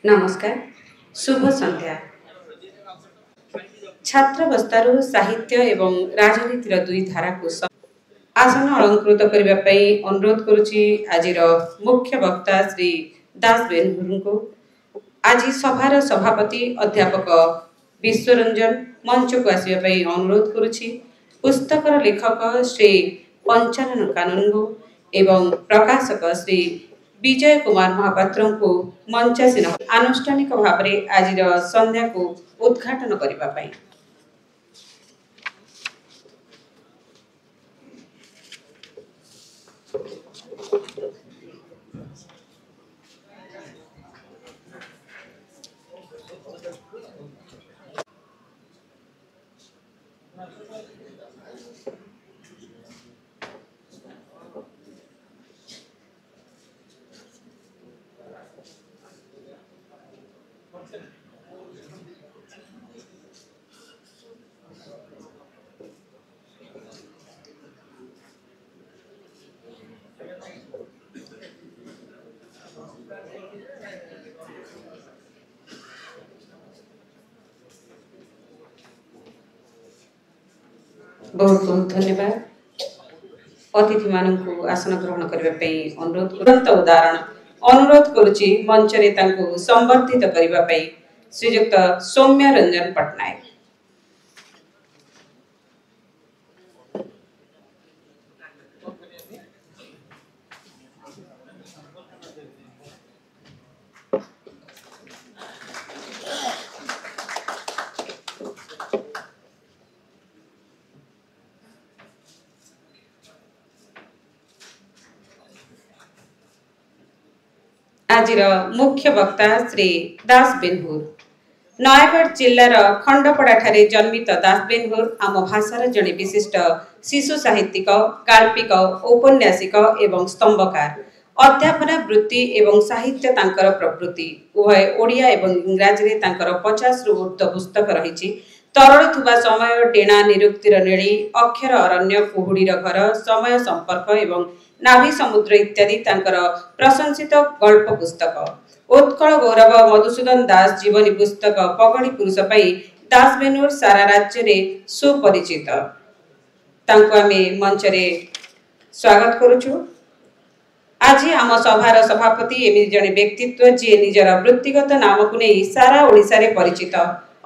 नमस्कार, शुभ संध्या। छात्रावस्थारू साहित्य एवं राजनीतिर दुई धारा को आसन अलंकृत करने अनुरोध करुच्ची आजिर मुख्य वक्ता श्री दास बेनहुर को। आज सभार सभापति अध्यापक विश्वरंजन मंच को आसवाई अनुरोध करुच्ची। पुस्तकर लेखक श्री पंचानन कानून को एवं प्रकाशक श्री विजय कुमार महापात्र को मंचासीन आनुष्ठानिक भाव में आज संध्या को उद्घाटन करने बहुत बहुत धन्यवाद। अतिथि मानू आसन ग्रहण करने अनुरोध तुरंत उदाहरण अनुरोध करुच्ची मंच रे तांको संवर्धित करने श्रीजुक्त सौम्य रंजन पट्टनायक। आज मुख्य वक्ता श्री दास बेनहुर। नयगढ़ जिलार खंडपड़ा ठारे जन्मित दास बेनहुर आम भाषार जड़े विशिष्ट शिशु साहित्यिक, गाल्पिक, औपन्यासिक एवं स्तंभकार। अध्यापना वृत्ति एवं साहित्य तांकर प्रवृत्ति। उभय ओडिया एवं इंग्राजी रे तांकर 50 रु ऊर्ध्व पुस्तक रही। तरल थुबा समय, डेणा निरुक्तिर नेड़ी, अक्षर अरण्य, कुहुड़ीर घर, समय संपर्क एवं नाभि समुद्र इत्यादि तांकर प्रशंसित गल्प पुस्तक। उत्कल गौरव मधुसूदन दास जीवनी पुस्तक पगड़ी पुरुष पाई दास बेनहुर सारा राज्य रे सुपरिचित। तांको आमे मंच रे स्वागत करुछु। आज आम सभार सभापति एमि जने व्यक्तित्व जे निजर वृत्तिगत नाम को नहीं सारा ओडिसा रे परिचित।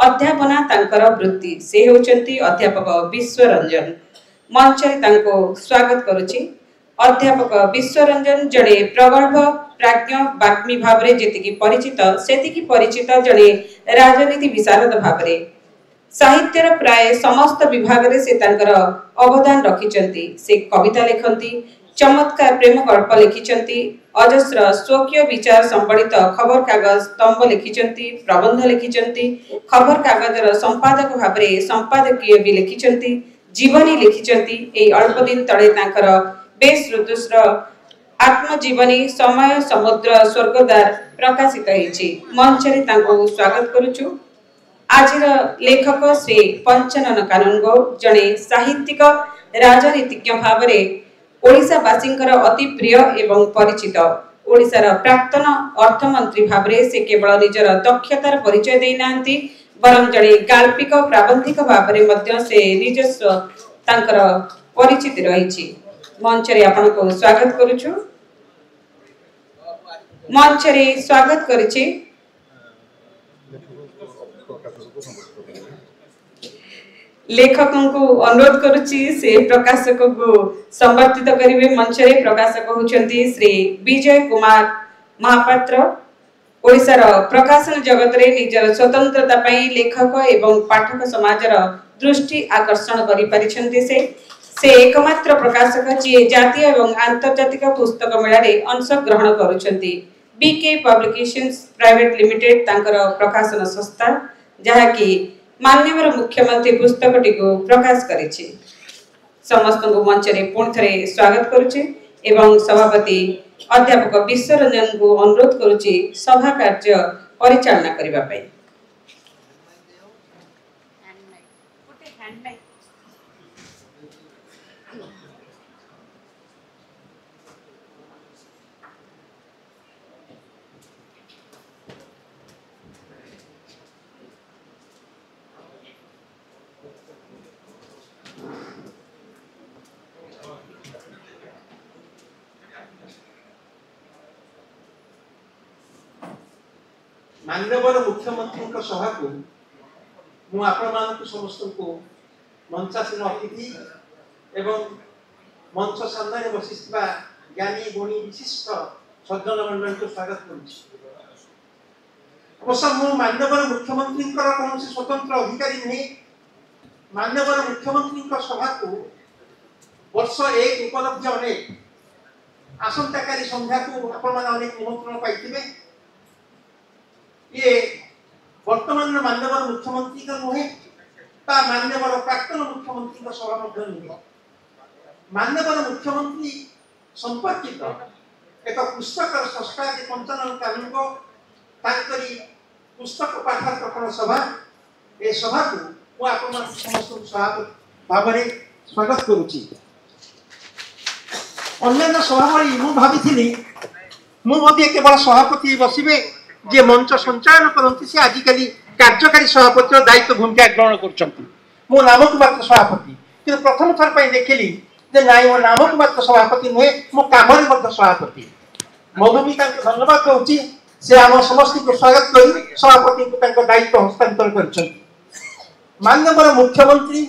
अध्यापना तांकर वृत्ति से होचंती अध्यापक विश्वरंजन। मंच रे तांको स्वागत करुछि। अध्यापक विश्वरंजन जड़े प्रगल्भ प्राज्ञ बाग्मी भाव में जेतिकी परिचित सेतिकी परिचित जड़े राजनीति विशारद भाव में साहित्यर प्राय समस्त विभाग रे से तांकर अवदान रखिचंती। से कविता लेखंती, चमत्कार प्रेम गल्प लिखिचंती, अजस्र स्वकीय विचार संबलित खबर कागज स्तंभ लिखिचंती, प्रबंध लिखिचंती, खबर कागजर संपादक भाव में संपादकीय भी लिखिचंती, जीवनी लिखिचंती। एई अल्प दिन तळे तांकर बेस ऋतुस्र आत्मजीवनी समय समुद्र स्वर्गद्वार प्रकाशित होईछि। मंच रे तांको स्वागत करुछु। आजिर लेखक श्री पंचानन कानून गो जणे साहित्यिक राजनीतिज्ञ भाव में ओडिशावासींकर अति प्रिय एवं परिचित। ओडिशार प्राक्तन अर्थमंत्री भाव में से केवल निजर दक्षतार परिचय देई नांती बरं जणे गाल्पिक प्राबंधिक भाव में मध्य से निजस्व तांकर परिचित रहिछि। मंच रे आपण को स्वागत करुछु। मंच रे स्वागत करिछि लेखकों को अनुरोध करुछि से प्रकाशक को संवर्धित करिवे। मंच रे प्रकाशक होचंती श्री विजय कुमार महापात्र। ओडिशार प्रकाशन जगत रे निजर स्वतंत्रता पई लेखक एवं पाठक समाजर दृष्टि आकर्षण करि परिछंती। से एकमात्र प्रकाशक जी जातीय एवं आंतर्जातिक पुस्तक मेला रे अंश ग्रहण करुछंती। बीके पब्लिकेशंस प्राइवेट लिमिटेड तांकर प्रकाशन संस्था जहाँकि माननीय मुख्यमंत्री पुस्तकटी को प्रकाश करिछि। समस्त को मंच रे पुण थरे स्वागत करुचे एवं सभापति अध्यापक विश्वरंजन को अनुरोध करुचे सभा कार्य परिचालना करिबा पई। माननीय मुख्यमंत्री सभा को समस्त को मंचासीन अतिथि एवं मंच सामने बसी ज्ञानी गुणी विशिष्ट सज्जन मंडल को स्वागत करुँ। माननीय मुख्यमंत्री कौन स्वतंत्र अधिकारी नहीं। माननीय मुख्यमंत्री सभा को वर्ष एक उपलब्धि अनेक आसंताकाली संध्या को अनेक निमंत्रण पाई। ये वर्तमान माननीय मुख्यमंत्री का नुहे माननीय प्राक्तन मुख्यमंत्री सभा नुहे। माननीय मुख्यमंत्री संपर्कित एक पुस्तक संस्था 55 कानून को पुस्तक पाठक सभा ए सभा को समस्त सभापति भाव में स्वागत करुच्ची। अन्य सभा भाई केवल सभापति बसवे जे मंच संचालन करती से आजिकली कार्यकारी सभापति दायित्व भूमिका ग्रहण कर नाम को मात्र सभापति कि प्रथम थर पर देखिली नाई मो नाम को मात्र सभापति नुहे मो काम सभापति मधुमी धन्यवाद कहूँ से आम समस्त को स्वागत कर सभापति को दायित्व हस्तांतर कर। माननीय मुख्यमंत्री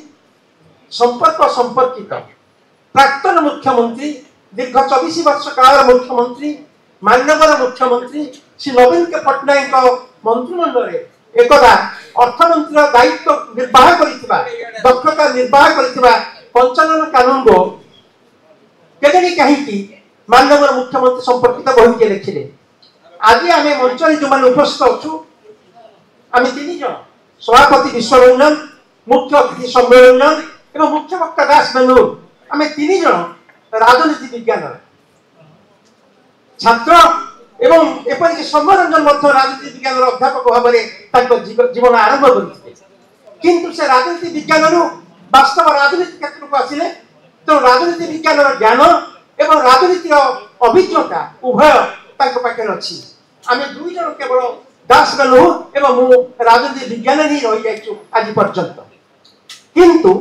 संपर्क संपर्कित प्राक्तन मुख्यमंत्री दीर्घ 24 वर्ष काल मुख्यमंत्री माननीय मुख्यमंत्री श्री नवीन के पट्टनायक मंत्रिमंडल एकदा अर्थमंत्री दायित्व निर्वाह करिथिबा दक्षता निर्वाह करिथिबा 55 कानून को केदनी कहीं माननीय मुख्यमंत्री संपर्कित बही के लिखिले। आज आम मंच जो मैंने उपस्थित अच्छु आम 3 जन सभापति विश्वरंजन मुख्य अतिथि सम्मेलन एवं मुख्य वक्ता दास बेनूर आम 3 जन राजनीति विज्ञान छात्र एवं एपरिक सम्मेलन राजनीति विज्ञान अध्यापक भाव में जीवन आरंभ करते किंतु से राजनीति विज्ञान वास्तव राजनीति क्षेत्र को आसिले तो राजनीति विज्ञान ज्ञान एवं राजनीतिर अभिज्ञता उभय पाखे अच्छी। आम 2 जन केवल दास बेनू एवं राजनीति विज्ञान ही रही जाइछु आज पर्यंत किंतु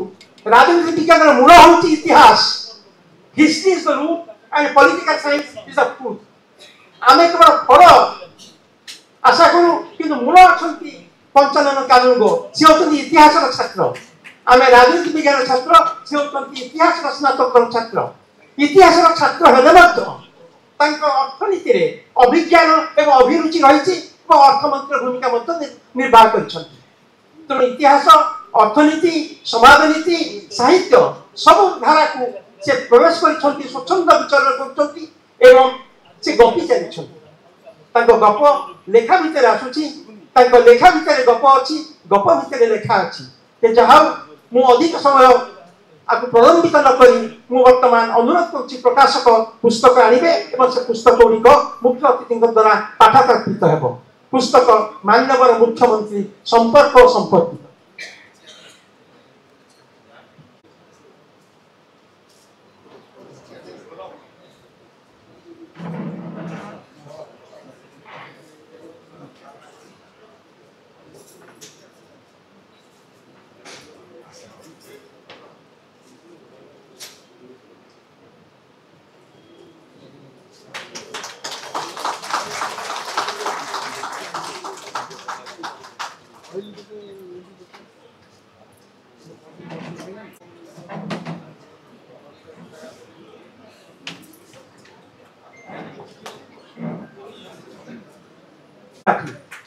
राजनीति विज्ञान मूल हूँ इतिहास। History is the root and political science is the fruit. आम केवल फल आशा करूँ कि मूल अच्छा 55 कानून को सी होती इतिहास छात्र आम राजनीति विज्ञान छात्र सी होती इतिहास स्नातक छात्र। इतिहास छात्र हेले अर्थनीति अभिज्ञान एवं अभिरुचि रही अर्थमंत्री भूमिका निर्वाह कर। इतिहास अर्थनीति समाजनीति साहित्य सब धारा को से प्रवेश कर स्वच्छंद विचार कर से गपी चली गप लेखा भितर आसूची लेखा भितर गप अच्छी गप भितर लेखा अच्छी जहाँ मु अधिक समय आपको प्रलंबित न करी वर्तमान अनुरोध कर प्रकाशक पुस्तक आनिबे एवं से पुस्तक गुड़िक मुख्य अतिथि द्वारा पाठकार्पित हेब। पुस्तक माननीय मुख्यमंत्री संपर्क और संपर्कित।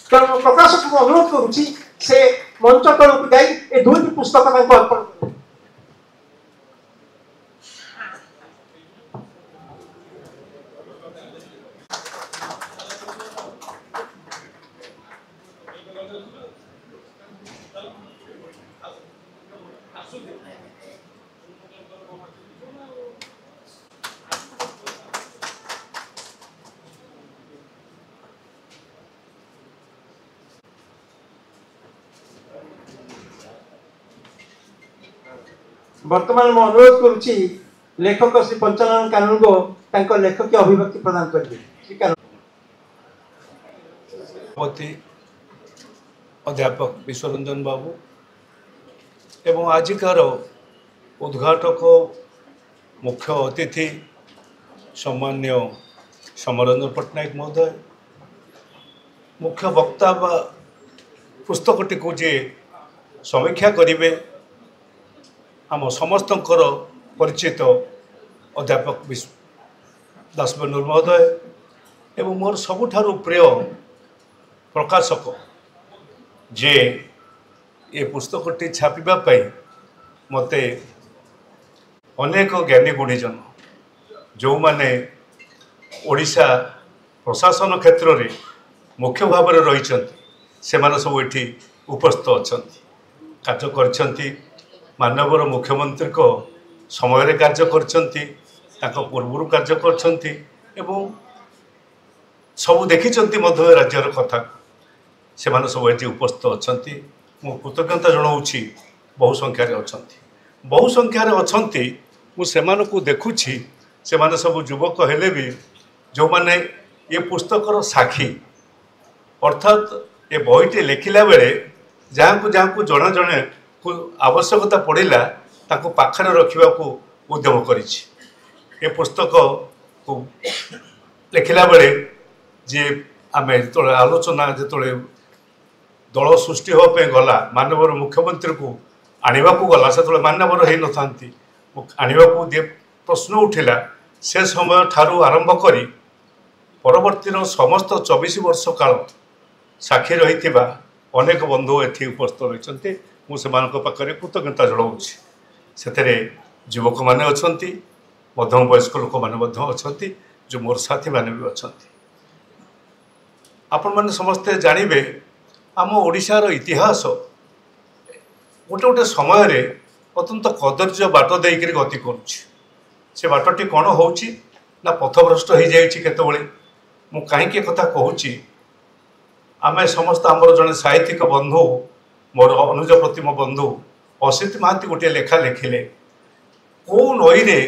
प्रकाशक को अनुरोध करुच्ची से मंच तल को जाई ए 2टी पुस्तक अर्पण। वर्तमान मैं अनुरोध करुच्ची लेखक श्री पंचानन कानून को लेखकीय अभिव्यक्ति प्रदान करेंगे। अध्यापक विश्वरंजन बाबू एवं आजिकार उद्घाटक मुख्य अतिथि सम्मान्य समरंजन पट्टनायक महोदय, मुख्य वक्ता बा पुस्तकटी को जे समीक्षा करेंगे आम समस्त परिचित अध्यापक दासबेनूर महोदय एवं मोर सबुठारु प्रिय प्रकाशक जे ये पुस्तकटी छापिबाई मते अनेक ज्ञानी गुणीजन जो माने ओडिशा प्रशासन क्षेत्र में मुख्य भाव में रही से सब ये उपस्थित अच्छा कार्य कर मानवर मुख्यमंत्री को समय कार्य कर पूर्व कार्य कर सब देखी राज्यर कथा से सब ये उपस्थित अच्छा मु कृतज्ञता जनाऊँगी। बहु संख्यार अच्छा बहु संख्यार अच्छा मुझे देखुची से सब युवक हेले भी जो माने ये पुस्तकर साक्षी अर्थात ये बहीटे लिखला बेले जहाँ को जड़े जड़े को आवश्यकता पड़ा ताको पाखरे रखा उद्यम करिछि। ये पुस्तक को लिखला बेले जे आम जो आलोचना जो दल सृष्टि होगापी गला मानवर मुख्यमंत्री को आने को गला से मानवर हो न था आने को प्रश्न उठिला से समय ठारू आरंभ करी परवर्ती समस्त 24 वर्ष काल साक्षी रही अनेक बंधु ये उपस्थित रही मुझे पाखे कृतज्ञता जनाऊँगी। से युवक मैंने अच्छा मध्यम वयस्क लोक मैंने अच्छा जो मोर साथी मैंने भी अच्छा आपण मैंने समस्ते जानवे आम ओडिशार इतिहास गोटे गोटे समय अत्यंत कदर्य बाट देकर गति करुच्ची से बाटटी कौन हो पथभ्रष्ट हो जाते मु कहीं कथा कहूँ आम समस्त आमर जड़े साहित्यिक बंधु मोर अनुज प्रतिम बंधु असित महांती गोटे लेखा लिखिले कौ नई रे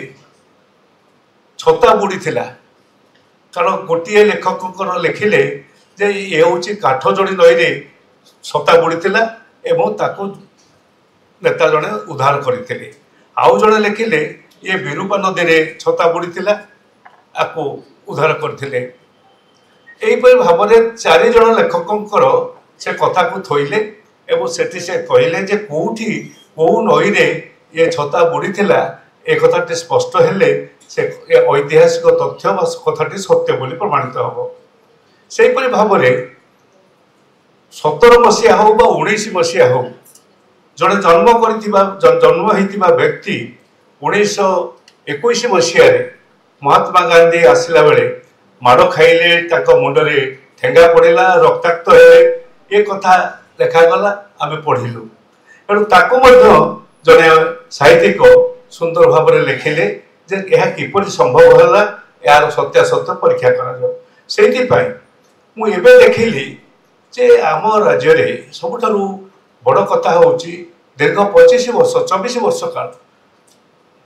छता बुड़ी थिला कारण गोटे लेखक लिखिले जे ये हूँ काठ जोड़ी नई रे छता बुड़ी थिला एवं ताकू नेता जड़े उद्धार करते आउ जड़े लिखिले ये विरूपा नदी में छता बुड़ी थिला आपको उद्धार करते यहीपरि भाव में 4 जन लेखकों से कथा को थोइले एवं सेठी से कहले जे कोठी कौ नई रे ये छता बुड़ी थिला ए कथाटी स्पष्ट हेले से ऐतिहासिक तथ्य कथाटी सत्य बोली प्रमाणित हम से भाव में 17 मसीहा हो 19 मसीहा हो जड़े जन्म होता व्यक्ति 1921 मसीह महात्मा गांधी आसला बेले माड़ खाइले मुंडरे ठेंगा पड़ा रक्ताक्त है ये कथा लेखागला आम पढ़िलु तेणु ताकू जड़े साहित्यिक सुंदर भाव में लिखिले जे यह किपर संभव है यार सत्यासत्य परीक्षा कर मुझे देखिली जे आम राज्य में सबुठारु बड़ कथा हूँ दीर्घ 25 वर्ष 24 वर्ष काल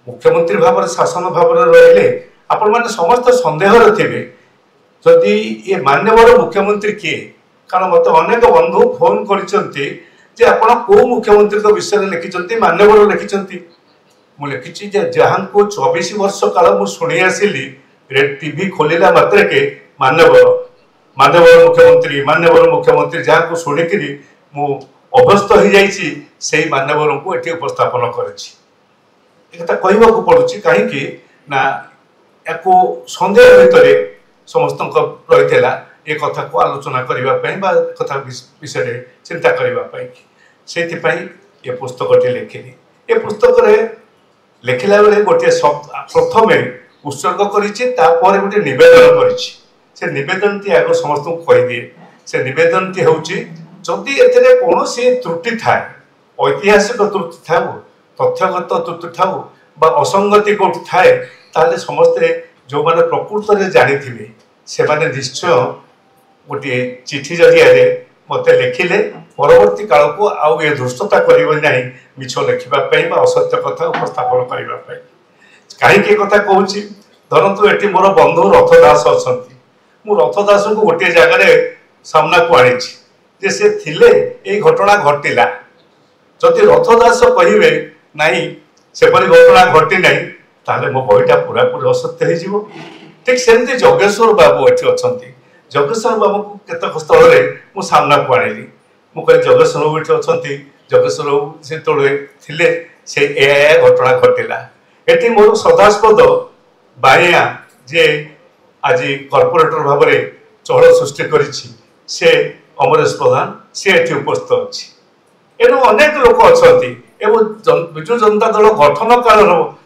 मुख्यमंत्री भाव में शासन भाव में रहिले आपण मैंने समस्त संदेह थे जदि ये मान्यवर मुख्यमंत्री किए कारण मत अनेक बंधु फोन करते आपण कौ मुख्यमंत्री विषय में लिखिं मान्यवर लिखिं मुझे लिखी जहाँ को 24 वर्ष काल मुझे शुणी आसिली टीवी खोलिला मात्र के मान्यवर मुख्यमंत्री जहाँ को शुणिक मु अभ्यस्त हो जाइए मान्यवर को ये उपस्थापन कर कहवा पड़ुची कहीं ना या सन्देह भितर समस्त रही ये कथा को आलोचना करने कथा विषय चिंता करने से ये पुस्तकटी लिखिली ये पुस्तक लिखला बेले गोटे प्रथम उत्सर्ग कर गोटे नवेदन कर नवेदन टी आग समस्त को कहीदिए से नवेदन टी हूँ जदि ए कौन त्रुटि थाए ऐतिहासिक त्रुटि था तथ्यगत त्रुटि था असंगति कौट थाए ताले समस्ते जो माने प्रकृत में जानी थे से माने निश्चय गोटे चिठी जरिया मत लिखिले परवर्ती काल को आउ ये दुष्टता करिवे नाही मिछ लिखिबा पई बा असत्य कथा उपस्थापन करिबा पई काहे के कथा कहूची धरंतु एटी मोर बंधु रथदास अछंती मु रथदास को गोटे जगह सामना को आनी जे से थिले ए घटना घटिला जदि रथदास कहिबे नाही सेपरि घटना घटी नाही ताले मो बहिटा पूरा पूरा असत्य हो जीवो ठीक सेमती जोगेश्वर बाबू एठी अछंती जोगेश्वर बाबू को केतक स्थल रे मु सामना को आनी मु कहि जोगेश्वर बाबू एठी अछंती जोगेश्वर बाबू से तोळे थिले से ए घटना घटिला एठी मोर सदास्पद बाया जे आज कॉर्पोरेटर भाव में चहल सृष्टि करिछि से अमरेश प्रधान से एठी उपस्थित अछि एनु अनेक लोक अछंती एवं बिजु जनता दल गठन काल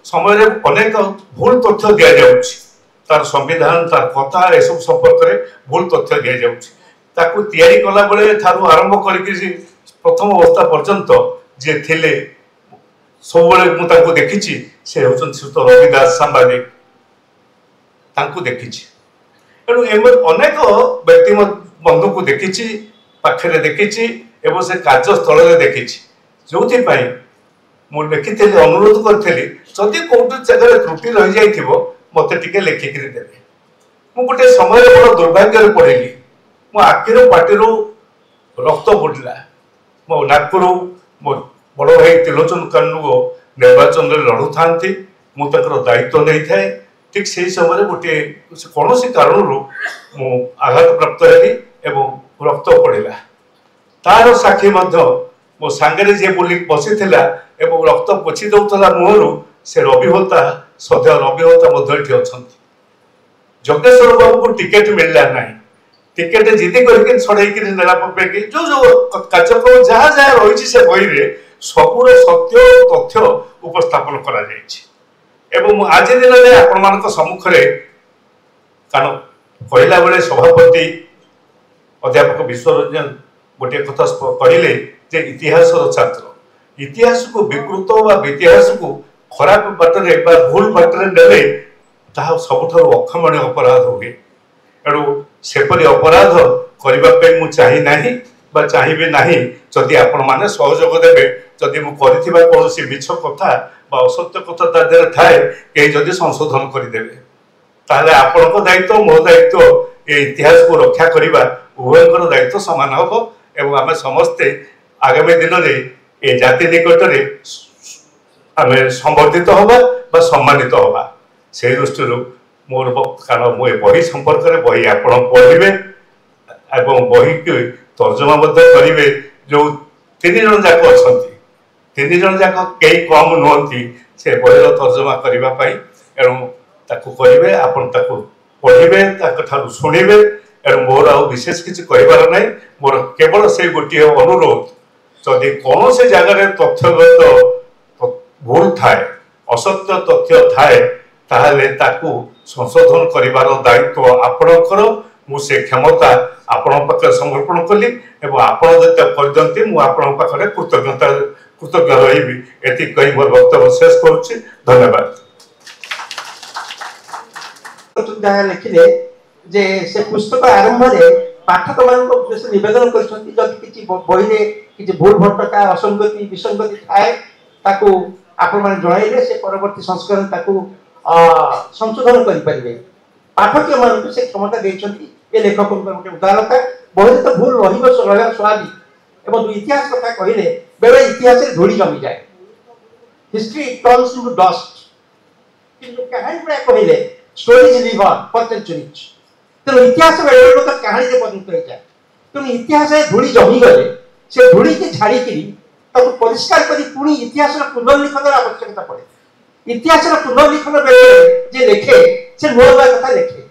समय अनेक भूल तथ्य दिया जाउछि तार संविधान तार कथा ए सब संपर्क रे भूल तथ्य दिया जाउछि ताकू तैयारी कला बेले थारु आरंभ करिकि प्रथम अवस्था पर्यंत जे थिले सब बेले मु ताकू देखिछि से होचन सुत रविदास सांबादिक ताकू देखिछि एनु अनेक व्यक्ति बंधु को देखिछि पाखरे देखिछि एवं से कार्यस्थल में देखिछि जोथि पई मु लिखिथि अनुरोध करथि जदि कोट जगह त्रुटि रहि जाइथिबो मते टिके लेखिकरी देबे मु गोटे समय बड़ दुर्भाग्य रे पड़िली मो आखिरो पाटिरो रक्त पड़ला मो नागपुरु मो बड़ भाई त्रिलोचन कांडू निर्वाचन रे लड़ू थांती मु तकर दायित्व नै थाए ठीक से समय गोटे कौन कारण मु आघात प्राप्त हेली एवं रक्त पड़िला तार साक्षी मो सांगे जे बोली बसी एवं रक्त पोछि दउतला मुहरु से रविहोता सद्य रविहोता मध्य अच्छा जोगेश्वर बाबू को टिकेट मिलला नहीं टिकेट जिदी करके छड़ेक नेला पके जो जो कार्यक्रम जहाँ जहाँ रही से बही रे सबूर सत्य तथ्य उपस्थापन करा जायछि एवं आज दिन में आपण मान सम्मुख कारण कहला बेले सभापति अध्यापक विश्वरंजन गोटे कथा कहले जे इतिहास छात्र इतिहास को विकृत इतिहास को खराब बाटरे भूल बाटरे नेले ताहा सबुठार अक्षमणीय अपराध हुए एणु सेपरी अपराध करने मु चाही नाही बा चाहिए नाही जदि आपण माने सहयोग देबे जदि मु करिथिबा कोनोसी मिछ कथा बा असत्य कथा ता देर थाए के जदि संशोधन करि देबे ताले आपनको दायित्व मो दायित्व ए इतिहास को रक्षा करिबा उभयकर दायित्व समान हबो एवं आमे समस्ते आगामी दिन में ए जाति निकट में आम संवर्धित हवा बा सम्मानित हवा से दृष्टि मोर कारण मु बही संपर्क में बही आप पढ़े एवं बही की तर्जमा करेंगे जो तीन जन जाक अच्छा तीन जन जाक कई कम नुहति से बही तर्जमा करने एणु ताकू करेंगे आपड़ पढ़े शुणे एवं मोर आ विशेष किसी कहबार ना मोर केवल से गोटे अनुरोध जदि कौन से जगह तथ्यगत भूल थाए असत्य तथ्य थाए ताहले ताकू संशोधन करिवार दायित्व आपणकर मु से क्षमता आपण पाखे समर्पण कली एवं आपण जते करजंती मु आपण पाखे कृतज्ञ रही एति कही मोर वक्तव्य शेष करूछि धन्यवाद जहाँ लिखिले जे से पुस्तक आरंभ में पाठक मान नवेदन कर बही किसी भूल भटका असंगति विसंगति थाए ताकू आपण मैंने जनइले से परवर्ती संस्करण ताकू संशोधन करें पाठक मान से क्षमता देते ये लेखक गोटे उदारता बही तो भूल रहा स्वाभाविक एवं इतिहास कथा कहले बेले इतिहास धूली जमी जाए हिस्ट्री टर्न्स इनटू डस्ट किंतु कहानी गुड़ा कहले stories live on for centuries तेणु इतिहास बेले तो कहानी से परिणत हो जाए तेणु इतिहास धूली जमी गले से धूली की छाड़िकी परिष्कार कर पुणी इतिहास पुनर्लिखन आवश्यकता पड़े इतिहास पुनर्लिखन बेले जे लिखे से नुआ नुआ कथा लिखे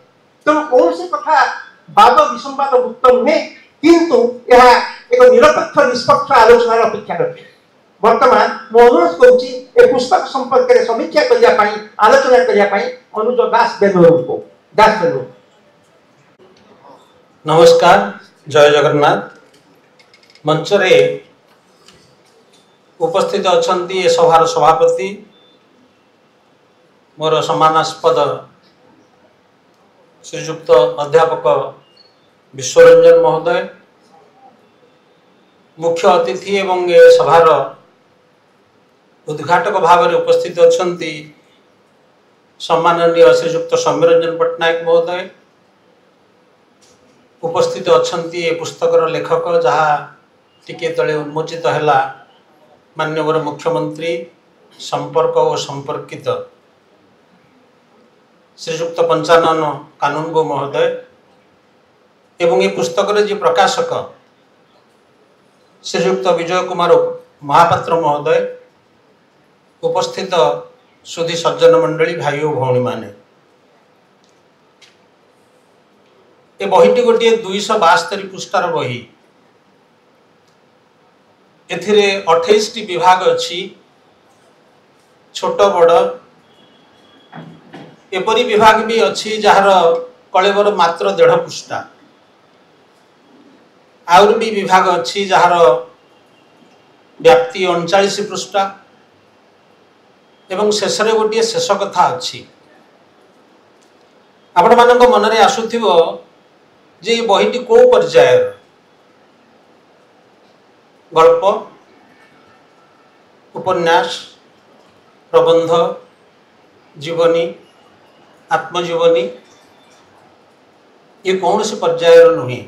तेणु कौन से कथा वाद विसंवाद मुक्त नुहे किंतु यह एक निरपेक्ष निष्पक्ष आलोचनार अपेक्षा रखे वर्तमान मु अनुरोध करुच्ची ए पुस्तक संपर्क में समीक्षा करने आलोचना करने अनुज दास बेनूर को दास बेनूर नमस्कार जय जगन्नाथ मंच रे उपस्थित अछंती ए सभार सभापति मोर सम्मानास्पद श्रीयुक्त अध्यापक विश्वरंजन महोदय मुख्य अतिथि एवं ए सभार उद्घाटक भाव में उपस्थित अछंती सम्माननीय श्रीयुक्त सौम्यरंजन पट्टनायक महोदय, उपस्थित अछंती ए पुस्तकर लेखक जहाँ टिके तले उन्मोचित हैला माननीय मुख्यमंत्री संपर्क और संपर्कित श्रीयुक्त पंचानन कानूनगो महोदय एवं ये पुस्तक जी प्रकाशक श्रीयुक्त विजय कुमार महापात्र महोदय, उपस्थित सुधी सज्जन मंडली भाई और भौणी माने, ए बहीटी गोटे 272 पृष्ठार बही। एथिरे 28टी विभाग अच्छी, छोट बड़ एपरी विभाग भी अच्छी जार कलेवर मात्र 1.5 पृष्ठा, आउर भी विभाग अच्छी जार व्याप्ति 39 पृष्ठा एवं शेष गोटे शेष कथा अच्छी। आपण मानक मनरे आसुथिबो जे ये बहीटी को पर्यायर गल्प, उपन्यास, प्रबंध, जीवनी, आत्मजीवनी ये कौन से पर्यायर नुहे,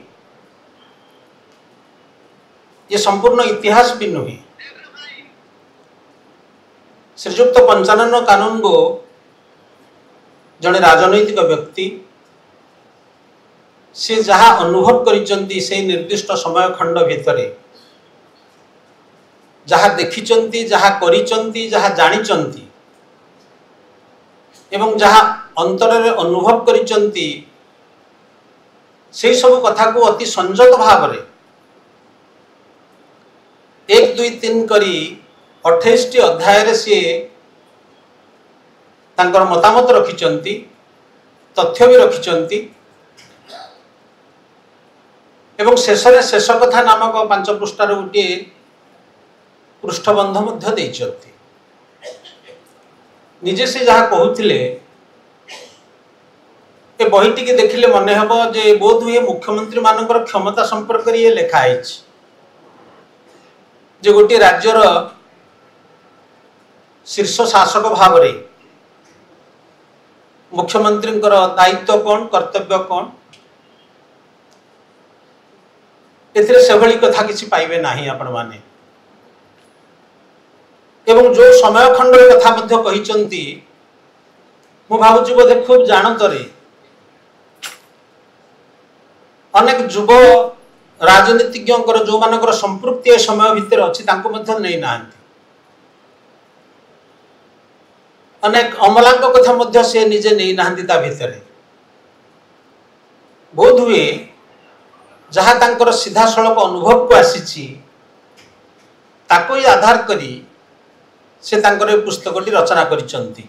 ये संपूर्ण इतिहास भी नुहे। श्रीयुक्त पंचानन कानूनगो जड़े राजनैतिक व्यक्ति, से जहाँ अनुभव करिचंती से निर्दिष्ट समय खंड भितरे जहाँ देखिचंती, जहाँ करिचंती, जहाँ जानिचंती एवं जहाँ अंतर रे अनुभव करिचंती से सब कथा को अति संयत भाव रे 1, 2, 3 करी 28टी अध्याय रे से तांकर मतामत रखिचंती, तथ्य भी रखिचंती एवं शेष शेष कथा नामक 5 पृष्ठार गोटे पृष्ठबंध मध्य देइचंती। निजे से जहाँ कहूथिले ए बहीटी के देखिले मन हेब जे बोध हुए मुख्यमंत्री मानकर क्षमता संपर्क ये लेखा है जे गोटे राज्यर शीर्ष शासक भाव रे मुख्यमंत्री दायित्व कौन, कर्तव्य कौन, एथिरे सेभली कथा किसी पाइबे नाही आपण माने। एवं जो समय खंड कथा मध्य कहिचंती मु भावुची बोधे खूब जानतरे अनेक युव राजनीतिज्ञ जो मानकर संपृक्ति समय भितर अच्छी तांको मध्य नहीं नांती, अनेक अमलांक कथा मध्य से निजे नहीं नांती ता भितरे बोध हुए जहाँ तांकर सीधा सड़क अनुभव को आसीची ताको ही आधार करी से तांकर पुस्तकटी रचना करिचंती।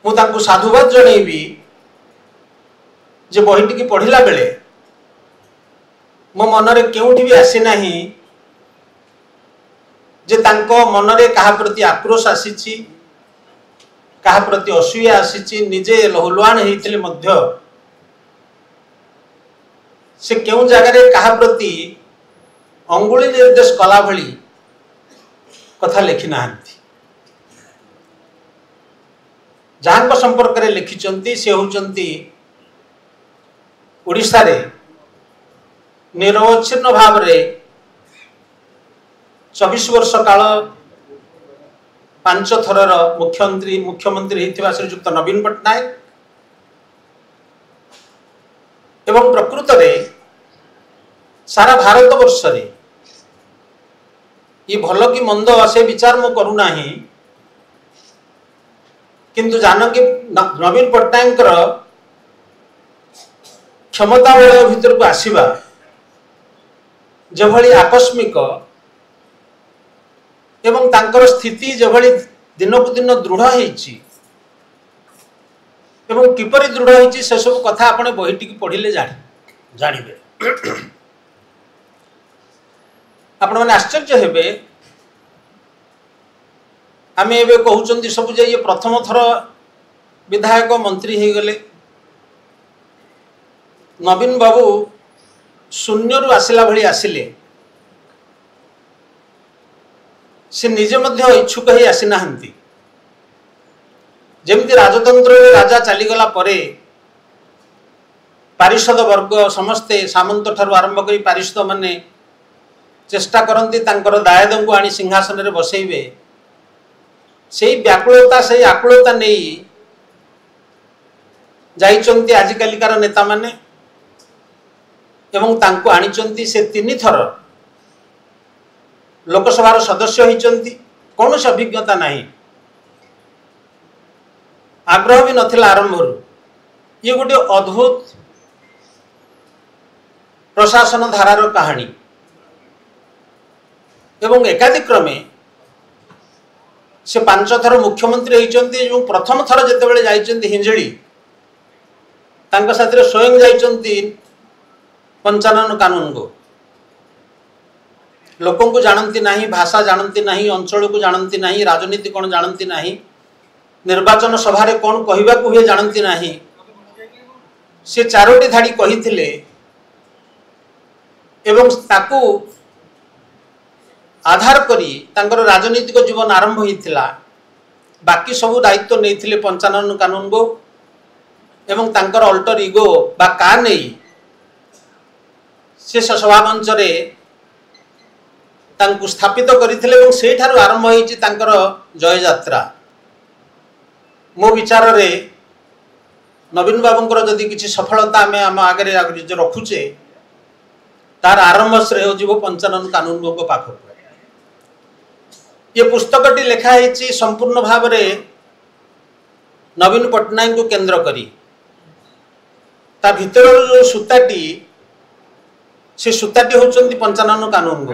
मु तांको साधुवाद जणेबी जे बहीटी की पढ़िला बेले मो मनरे केउठी भी आसी नाही जे तांको मनरे कहा प्रति आक्रोश आसीची, कहा प्रति असूया आसीची, निजे लहुलुआन हेइथिले मध्य से केउ जगह कहा प्रति अंगुली निर्देश कला भली कथा लिखि नाहंती। जहाँ संपर्क रे लिखिचंती से होचंती ओडिशा रे निरवच्छिन्न भाव रे 24 वर्ष काल 5 थरर मुख्यमंत्री होइथिबा श्रीयुक्त नवीन पट्टनायक एवं प्रकृत रे सारा भारत वर्ष रे ये भल कि मंद से विचार मु करू नाही, किंतु जानकी नवीन पट्टनायक क्षमता बल भीतर को आसीबा जभली आकस्मिक एवं तांकर स्थिति जभली दिनकु दिन दृढ़ होईची एवं किपरि दृढ़ होईची से सब कथा आपण बहीटी की पढ़िले जानिबे। आपण माने आश्चर्य हेबे आमे एबे कहउचंती सब जे ये प्रथम थर विधायक मंत्री हे गले, नवीन बाबू शून्यरू आसला भली आसिले से निजे मध्य इच्छुक ही आसी नाहंती। जेमती राजतंत्र राजा चलीगला परे पारिषद वर्ग समस्ते सामंत ठारू आरंभ करी पारिषद माने चेष्टा करती तांकर दायद को आनी सिंहासन रे बसैबे। से व्याकुलता से आकुलता नहीं जाइचंती आजिकालिकार नेता माने एवं तांको आनिचंती से 3 थर लोकसभार सदस्य होइचंती। कौन से अभिज्ञता नहीं, आग्रह भी नथिला आरंभरू। ये गोटे अद्भुत प्रशासन धारार कहानी एवं एकाधिक्रमे से 5 थर मुख्यमंत्री होइचंती। प्रथम थर जेतेबेले जाइचंती हिंजड़ी तांका साथरे स्वयं जाइचंती 55 कानून को। लोकों को जानती नहीं, भाषा जानती नहीं, अंचल को जानती नहीं, राजनीति कौन जानती नहीं, निर्वाचन सभा रे कौन कहवा को हुए जानती नहीं। से 4टी धाड़ी कही एवं ताकू आधार करी तांकर राजनीतिक जीवन आरंभ होइथिला। बाकी सब दायित्व नहीं 55 कानून को एवं तांकर अल्टर इगो बा का नहीं से सभा मंच रे तांकु स्थापित करिथिले एवं से ठारू आरंभ होइछि तांकर जय यात्रा। मो विचार रे नवीन बाबूंकर जदि किछि सफलता आमे आम आगे रखुचे तार आरंभ श्रेय जीव 55 कानून को पाखक। ये पुस्तकटी लेखा है संपूर्ण भाव में नवीन पट्टनायक को केंद्र करी। ता भीतर जो सूताटी से सूताटी होचंती 55 कानून को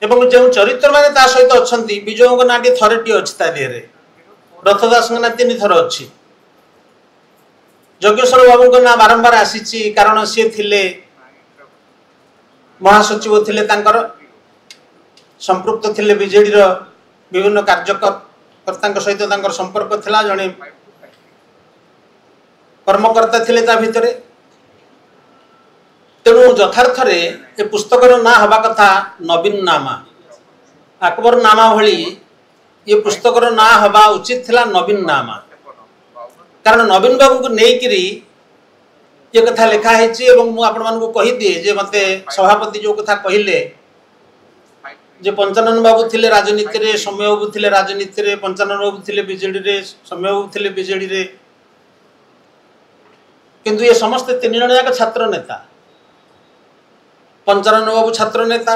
एवं जो चरित्र माने ता सहित अछंती। विजय को नाटी थरटी अछि ता देहरे, रथदास ना 3 थर अछि, जोगेश्वर बाबू को ना बारंबार आसीची कारण से थिले महासचिव थिले तांकर संपृक्त थिले बीजेडी रो विभिन्न कार्यकर्ता सहित तांकर संपर्क थिला। जणे कर्मकर्ता थिले ता भितरे। तेणु यथार्थ रे ए पुस्तकर ना हवा कथा नवीन नामा, अकबर नामा भली ये पुस्तकर ना हवा उचित थिला नवीन नामा। कारण नवीन बाबू को नेइकिरी ये कथा लिखा है। मु आपण मान को कहि दिए जे मते सभापति जो कथा कहिले जे 55 बाबू थिले राजनीति रे, समय बाबू थिले राजनीति रे, 55 बाबू थिले बीजेडी रे, समय बाबू थिले बीजेडी रे, किंतु ये समस्त 3 जण जाक छात्र नेता। 55 बाबू छात्र नेता,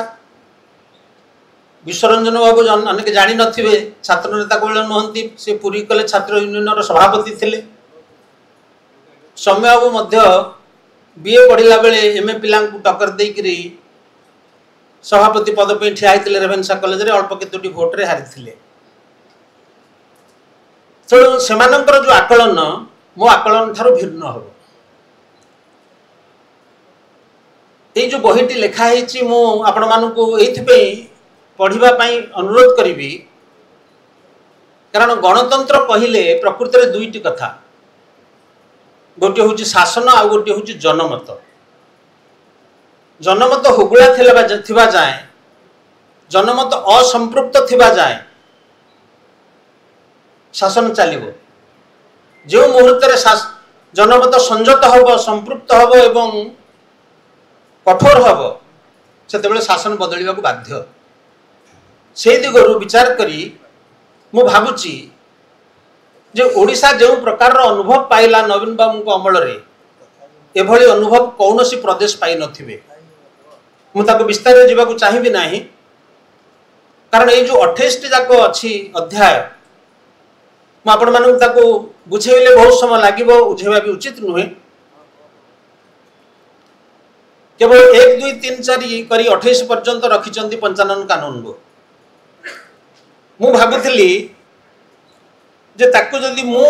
विश्वरंजन बाबू अनेक जानी नथिबे छात्र नेता कोले नहंती, से पुरी कले छात्र यूनियन रो सभापति थिले। समय बाबू मध्य बीए पढ़िला बेले एमए पिला टक्कर देकरी सभापति पद पे ठिया होते रेभेन्सा कॉलेज रे, अल्प केतोटी भोट रे हारि थिले। तेणु सेमानंकर जो आकलन मो आकलन ठारो भिन्न हो। ये जो बहीटी लेखा है मु आपण मानकु एइथिपे पढ़िबा पई अनुरोध करिवि। कारण गणतंत्र कहिले प्रकृति रे 2टी कथा, गोटे हूँ शासन आ गोटे हूँ जनमत। जनमत हुगुला थिबा जाए, जनमत असंपृक्त थिबा जाए शासन चलिबो। जो मुहूर्त रे जनमत संजत हब, संपृक्त हब एवं कठोर हब, सेतेबेले शासन बदलिबा को बाध्य। से दिगरु विचार करी मु भाबुची जे ओडिशा जो प्रकार अनुभव पाइला नवीन बाबू को अमल रे, एभली अनुभव कौनसी प्रदेश पाई नथिबे। मुझे विस्तार जावाक चाहिए ना, कारण ये जो 28 जाक अच्छी अध्याय मुझे बुझेले बहुत समय लगे, बुझेबा भी उचित नुहे। केवल 1 2 3 4 करी 28 पर्यंत रखिंट 55 कानून को। मु भाबुଥିଲି जे ताकू जदि मु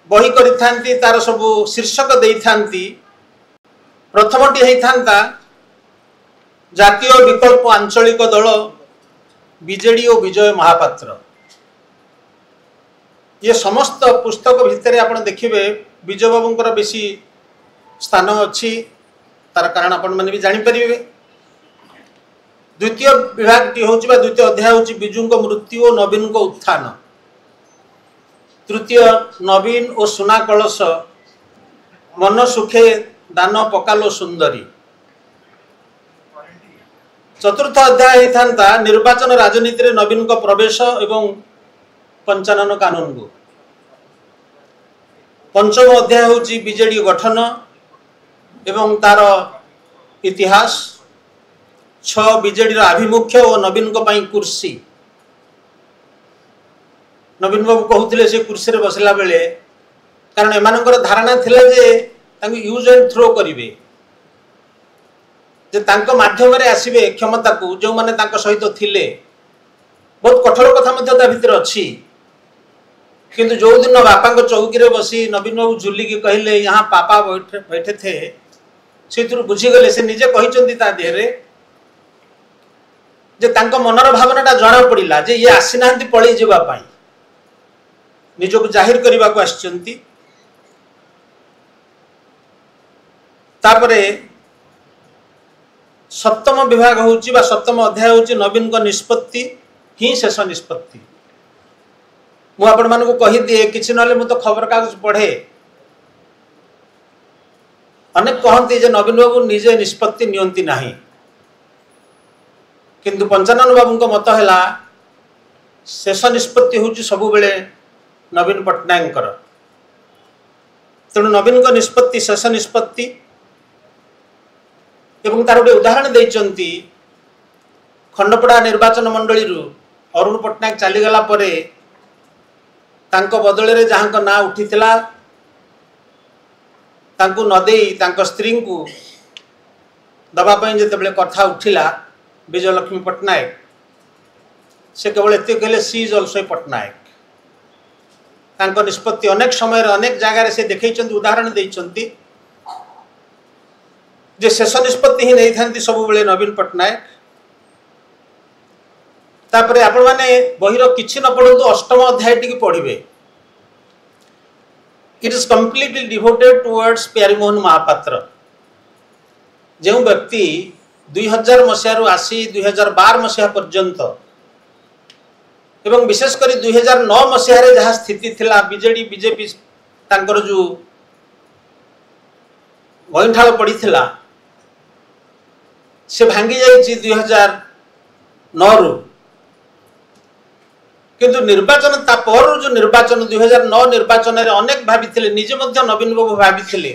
बही करिथांती तार सब शीर्षक देइथांती, प्रथमटी होता जातीय विकल्प आंचलिक दल बीजेडी और विजय महापात्र। ये समस्त पुस्तक भितर आप देखिए विजय बाबूंकर बेसी स्थान अच्छी तार कारण आपण मैंने भी जापर। द्वितीय विभाग टी हूँ द्वितीय अध्याय हूँ विजु मृत्यु और नवीन उत्थान। तृतीय नवीन और सुना कलश मन सुखे दान पकालो सुंदरी। चतुर्थ अध्याय होता निर्वाचन राजनीति रे नवीन को प्रवेश एवं पंचानन कानून को। पंचम अध्याय हूँ बीजेडी गठन एवं तार इतिहास। 6 बीजेडी आभिमुख्य और नवीन को पाई कुर्सी। नवीन बाबू कहते से कुर्सी रे बसला बेले कारण एमानकर धारणा थिला जे तांको यूज एंड थ्रो करिवे जे तांको माध्यम रे आसीबे क्षमता को जो माने तांको सहित थिले। बहुत कठोर कथा मध्य ता भीतर अछि किंतु जो दिन बापा को चौकी रे बसी नवीन बाबू झुली की कहले यहाँ पापा बैठे थे से बुझी गले से निजे कहिचंती ता देहरे जे तांको मनर भावनाटा जना पड़िला जे ये आसी नाहंती पळी जेबा पाई निजको जाहिर करबा को आछंती। तापरे सप्तम विभाग होउची बा सप्तम अध्याय होउची नवीन को निष्पत्ति ही शेष निष्पत्ति। मु आपण मान को कहि दिए किछि नले मु तो खबर कागज पढ़े अनेक कहते जे नवीन बाबू निजे निष्पत्ति नियंती नाही किंतु पंचानन बाबू को मत है शेष निष्पत्ति हूँ सब बेले नवीन पट्टनायक तेणु नवीन को निष्पत्ति शेष निष्पत्ति एवं तार गोटे उदाहरण देइचंती खंडपड़ा निर्वाचन मंडली अरुण पट्टनायक चलीगला परे तांको बदले रे जहाँ को ना उठीथिला तांको नदेई तांको स्त्री को दबापाई जिते कथा उठिला विजयलक्ष्मी पट्टनायक से केवल एत कहले सी इज ऑल्सो पट्टनायक। तांको निष्पत्ति अनेक समय अनेक जगार से देखते उदाहरण देइचंती जे शेष निष्पत्ति ही नहीं था सब बेले नवीन पट्टनायक। तापरे आपण माने बहिर किछि न पढंतु अष्टम अध्याय टी पढ़िबे। It is completely devoted towards Pyarimohan Mohapatra जो व्यक्ति 2000 मसीह आसी 2012 मसीहा पर्यंत एवं विशेषकर 2009 मसीह जहाँ स्थिति थिला बीजेडी बीजेपी तांकर जो गईठाल पड़ीथिला से भांगी जाइछि 2009 रु किंतु निर्वाचन तापर जो निर्वाचन 2009 निर्वाचन रे अनेक भाभी निजे मध्य नवीन बाबू भाभी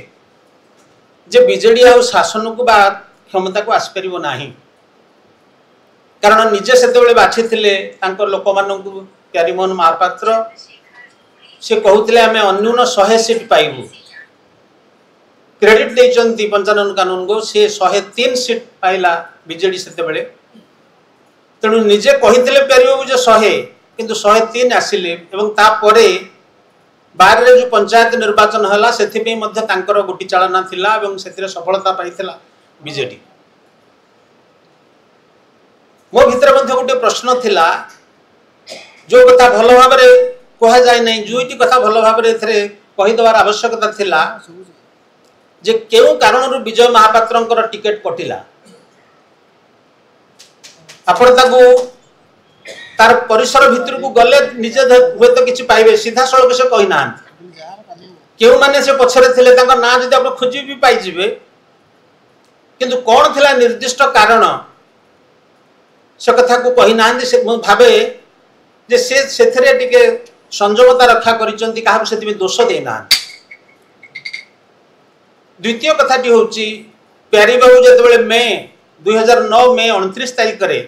जे बीजेडी आ शासन को बा क्षमता को आसपार ना कारण निजे से बाछी लोक मान प्यारीमोहन महापात्र से कहते आम अन्यून 100 सीट पाइबू क्रेडिट देइचंती पंचानन कानून को से 103 सीट पाइला बीजेडी से तेणु निजे कही प्यारी बाबू जो 100 किंतु 103 आसिले एवं तापरे 12 रे जो पंचायत निर्वाचन हला सेथिपे मध्य तांकर गोटी चालना थिला एवं सेथिरे सफलता पाइथिला बीजेडी। मो भितर मध्य गोटे प्रश्न थिला जो कथा भल भाव रे कहा जाय नै जुईटी कथा भल भाव रे एथरे कहि दवार आवश्यकता थिला जे केउ कारणरु विजय महापात्रंकर टिकेट कटिला आपण ताकू तार परिसर भितर को गले निजे हुए तो किसी पाइबे सीधा सड़क से कही ना क्यों माने से पछरे थिले तांका ना जदि आप खोजी भी पाई जिवे किंतु कौन थिला निर्दिष्ट कारण से कथा को कही ना से भावे जे से सेथरे टिके संयमता रक्षा करिसंती काहा सेति में दोष देना। द्वितीय कथाटी होची प्यारी बाबू जेतेबेले मे 2009 मे 29 तारिख रे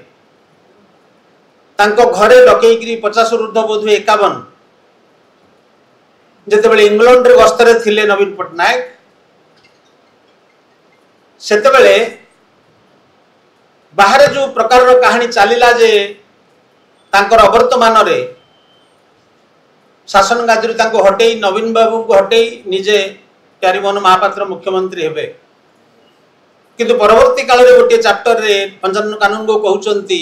तांको घरे डकईकरी 50 ऊर्ध्व बोध 51 जेतेबेले इंग्लैंड रे गस्तरे थिले नवीन पट्टनायक सेतेबेले बाहर जो प्रकार कहानी चलीला जे तांकर अवर्तमान रे शासन गादी तांको हटेई नवीन बाबू को हटेई निजे प्यारीमोहन महापात्र मुख्यमंत्री हेबे किंतु परवर्ती काल रे गोटे चैप्टर रे पंचानन कानून को कहउचंती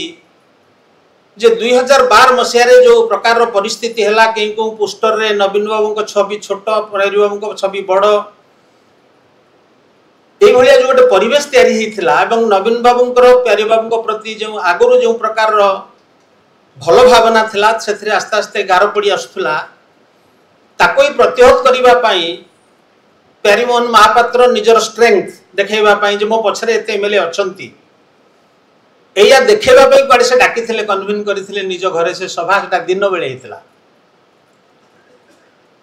जे 2012 मसीह रे जो प्रकार परिस्थिति हैला के को पोस्टर रे नवीन बाबू को छवि छोट प्यारी बाबू को छवि बड़ এইଭଳିଆ जो गोटे परिवेश तैयारी होता एवं नवीन बाबूंकर प्यारी बाबू प्रति जो आगुरी जो प्रकार भल भावना थिला से आस्ते आस्ते गार पड़ी आसुला ताको ही प्रतिहत करने प्यारीमोहन महापात्र निजर स्ट्रेंथ देखा जो मो पछरे एते एमएलए अछंती एया देखा कड़े से डाकी कन्विन करते निज घरे से सभा दिन बेले होता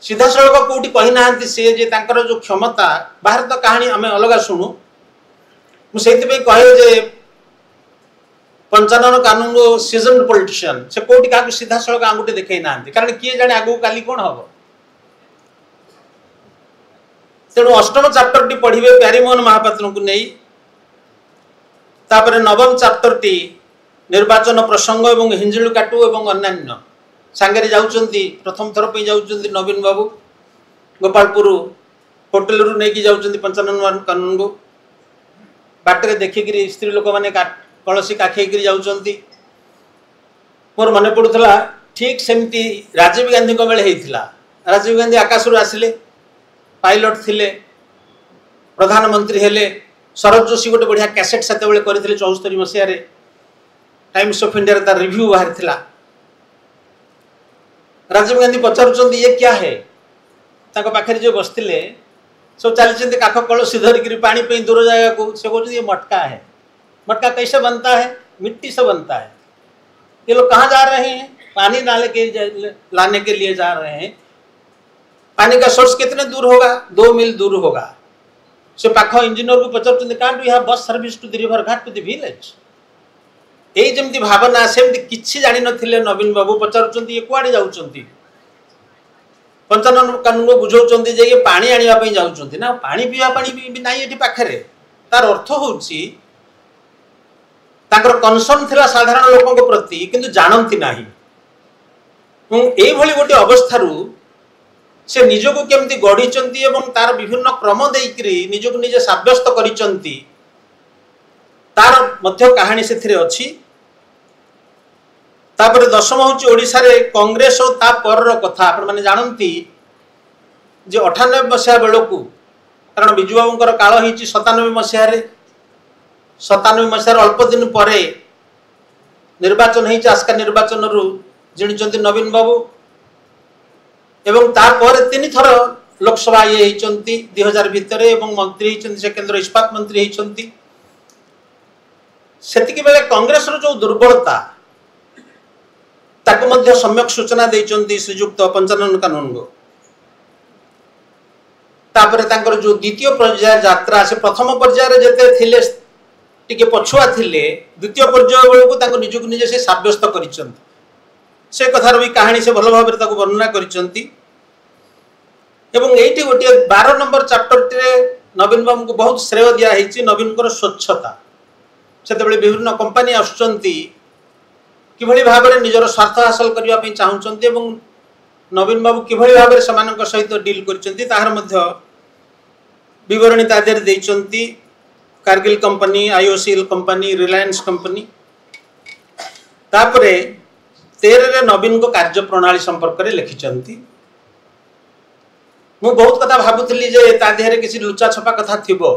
सीधा सड़क कौटी कही ना सी जे तांकर जो क्षमता बाहर तो कहानी आम अलग शुणु मुझे कहे जे पंचानन कानून सीजन पॉलिटिशियन से कौटी क्या सीधा सड़क आंगुठी देखई ना कारण किए जाने आगू काली कौन हम तेणु अष्टम चैप्टर टी पढ़िबे प्यारीमोहन महापात्र को नहीं तापर नवम चैप्टर टी निर्वाचन प्रसंग एवं हिंजिलु काटू एवं अन्यान्य सांगे जाउचंती प्रथम थर पे जाउचंती नवीन बाबू गोपालपुर होटेल रु नहीं जाउचंती पंचानन कानून को बाटरे देखिकी स्त्री लोक मैंने कलसी काखेकरी जाउचंती मोर मन पड़ुला ठीक सेमती राजीव गांधी बेले होता राजीव गांधी आकाशरू आसिले पायलट थिले प्रधानमंत्री हेले शरद जोशी गोटे बढ़िया कैसेट से 74 मसीह टाइम्स ऑफ इंडिया तार रिव्यू बाहर थिला राजीव गांधी पचारुचंदी ये क्या है ताको पाखरे जो बसथिले सब चलते काख कलसी धरिकी पानी पे दूर जगह को से कहते ये मटका है मटका कैसे बनता है मिट्टी से बनता है ये लोग कहाँ जा रहे हैं पानी लाने के लिए जा रहे हैं पानी का सोर्स कितने दूर होगा 2 मील दूर होगा से पाख इंजीनियर को पचार can do have bus service to the river ghat to the village यही जमती भावना सेमती किछि जानि नथिले नवीन बाबू पचारुचंती ये कुआडे जाउचंती पंचानन कानून को बुझाउचंती जे ये पानी आनिया पई जाउचंती ना पानी पीवा पानी भी नाही एठी पाखरे तार अर्थ होउची ताकर कनसर्न थिला साधारण लोकन को प्रति किंतु जानंती नाही एई भली गोटे अवस्थारू से निजको केमती गढ़ी एवं तार विभिन्न क्रम देकरी निजको निजे साब्यस्त करिचंती तार मध्य कहानी से अच्छी तापर दशम हूँ ओडिशा रे कांग्रेस और ता पर कथा आपण माने जानती जे 98 मसीहा बेलू कारण बिजू बाबूंकर काल होती 97 मसीह 97 मसीहार अल्प दिन पर निर्वाचन होती आस्का निर्वाचन रु जिणिचंती नवीन बाबू एवं तापर 3 थर लोकसभा ये होती 2000 भितर एवं मंत्री होती से केंद्र इस्पात मंत्री होती सेतिकी बेले कांग्रेस रो जो दुर्बलता ताको मध्य सम्यक सूचना देइचंती श्रीयुक्त पंचानन कानून को तापर तांकर जो द्वितीय पर्याय यात्रा से प्रथम पर्याय जेते थिले टिके पछुआ थिले द्वितीय पर्याय बेलू तांको निजको निजे से साब्यस्त करिचंती से कथार भी कहानी से भल भाव ताको वर्णना करिचंती एवं एठी गोटे 12 नंबर चैप्टर रे नवीन बाबू को बहुत श्रेय दिया हिची नवीन कर स्वच्छता से विभिन्न कंपनी आसुचंती किभली भाव में निजर स्वार्थ हासिल करने चाहूँगी एवं नवीन बाबू किभली भाव में समानक सहित डील करचंती ताहार मध्य विवरणी तादेर देइचंती Kargil company IOCL company Reliance company तापरे 13 रे नवीन को कार्य प्रणाली संपर्क में लिखिचंती मु बहुत कथा भाबुथली जे ता देहरे किसी लुचा छपा कथा थिबो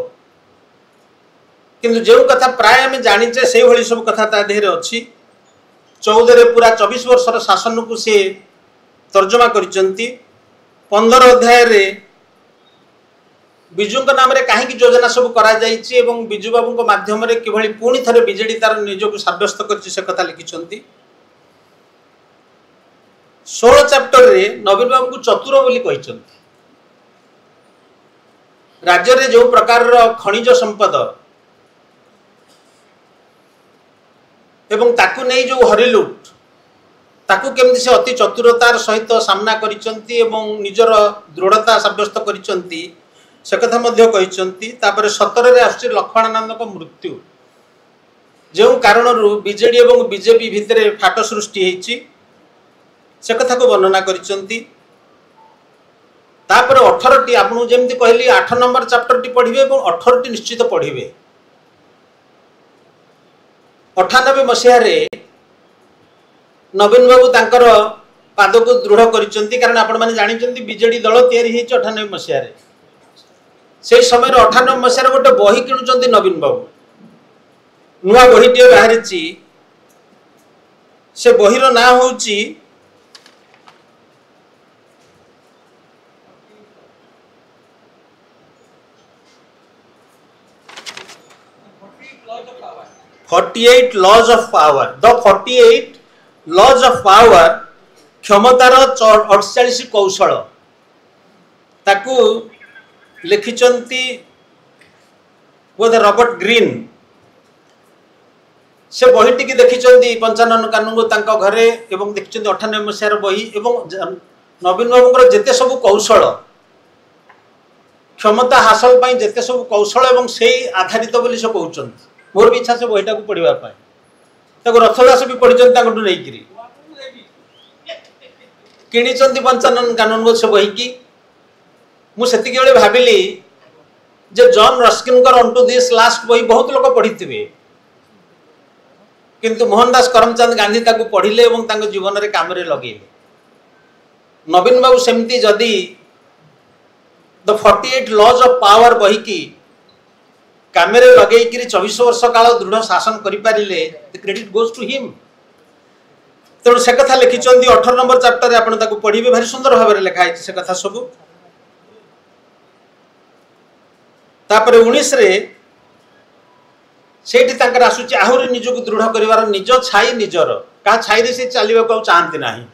किंतु जो कथा प्राय आम जाचे से भली सब कथा ता देहरे अच्छी 14 रे पूरा 24 वर्षर शासन को सी तर्जमा करिचंती 15 अध्याय रे विजु नाम रे कहीं योजना सब करा जाइछि एवं विजु बाबू माध्यम रे किभली पुणी थरे बीजेडी तार निजको साब्यस्त करछि से कथा लिखिचंती 16 चैप्टर रे नवीन बाबू को चतुर बोली कहिचंती राज्य रे जो प्रकार खनिज संपद एवं ताकू नहीं जो हरिलुट ताकू केमती से अति चतुरतार सहित सामना करिचंती एवं निजर दृढ़ता साब्यस्त करिचंती से कथा मध्य कहिचंती तापर 17 रे आछि लक्ष्मणानंद को मृत्यु जो कारण बीजेडी एवं बीजेपी भितर फाट सृष्टि होइछि से कथा को वर्णना करिचंती तापर 18 टी आपन जेमती कहली 8 नंबर चैप्टर टी पढ़िबे एवं 18 टी निश्चित पढ़िबे 98 मसीह नवीन बाबू तांकर पाद को दृढ़ करिचंती कारण आपण माने जानिचंती बीजेडी दल तयारी हेछि 98 मसीह से समय 98 मसीह गोटे बही किणुचंती नवीन बाबू नुआ बहीटे बाहरी से बहीर ना होची 48 laws of power. The 48 laws of power क्षमतार 48 कौशल ताकू लिखिचंती बोधे रॉबर्ट ग्रीन से बहीटी की देखिचंती 55 कानून को घरे एवं देखिचंती 98 मसीहार बही एवं नवीन बाबूर जेते सब कौशल क्षमता हासिल पाई जेते सब कौशल एवं से आधारित बोली से कहउचंती मोर भी इच्छा से बहीटा को पढ़िबा पाई ताको रथदास भी पढ़िचंती ताकटू नै किरी किणिचंती 55 कानून को से बही की मु सेतिके बेले भाबिली जे जॉन रस्किन कर ऑन टू दिस लास्ट बही बहुत लोग पढ़िथिबे किंतु मोहनदास करमचंद गांधी ताकू पढ़िले एवं तांको जीवन रे काम रे लगेले नवीन बाबू सेमती जदी द 48 लॉज ऑफ पावर बही की काम रे लगेई कि 24 वर्ष काल दृढ़ शासन करि पारिले the credit goes to him तेणु से कथा लिखिचंदी 18 नंबर चैप्टर रे आपण ताकू पढ़िबे भारी सुंदर भाबरे लिखा है से कथा सब तापर 19 रे सेठी तांकर आसुची आहुरी निजको दृढ़ करिवार निज छाई निजर का छाई रे से चालिबा को चाहंती नाही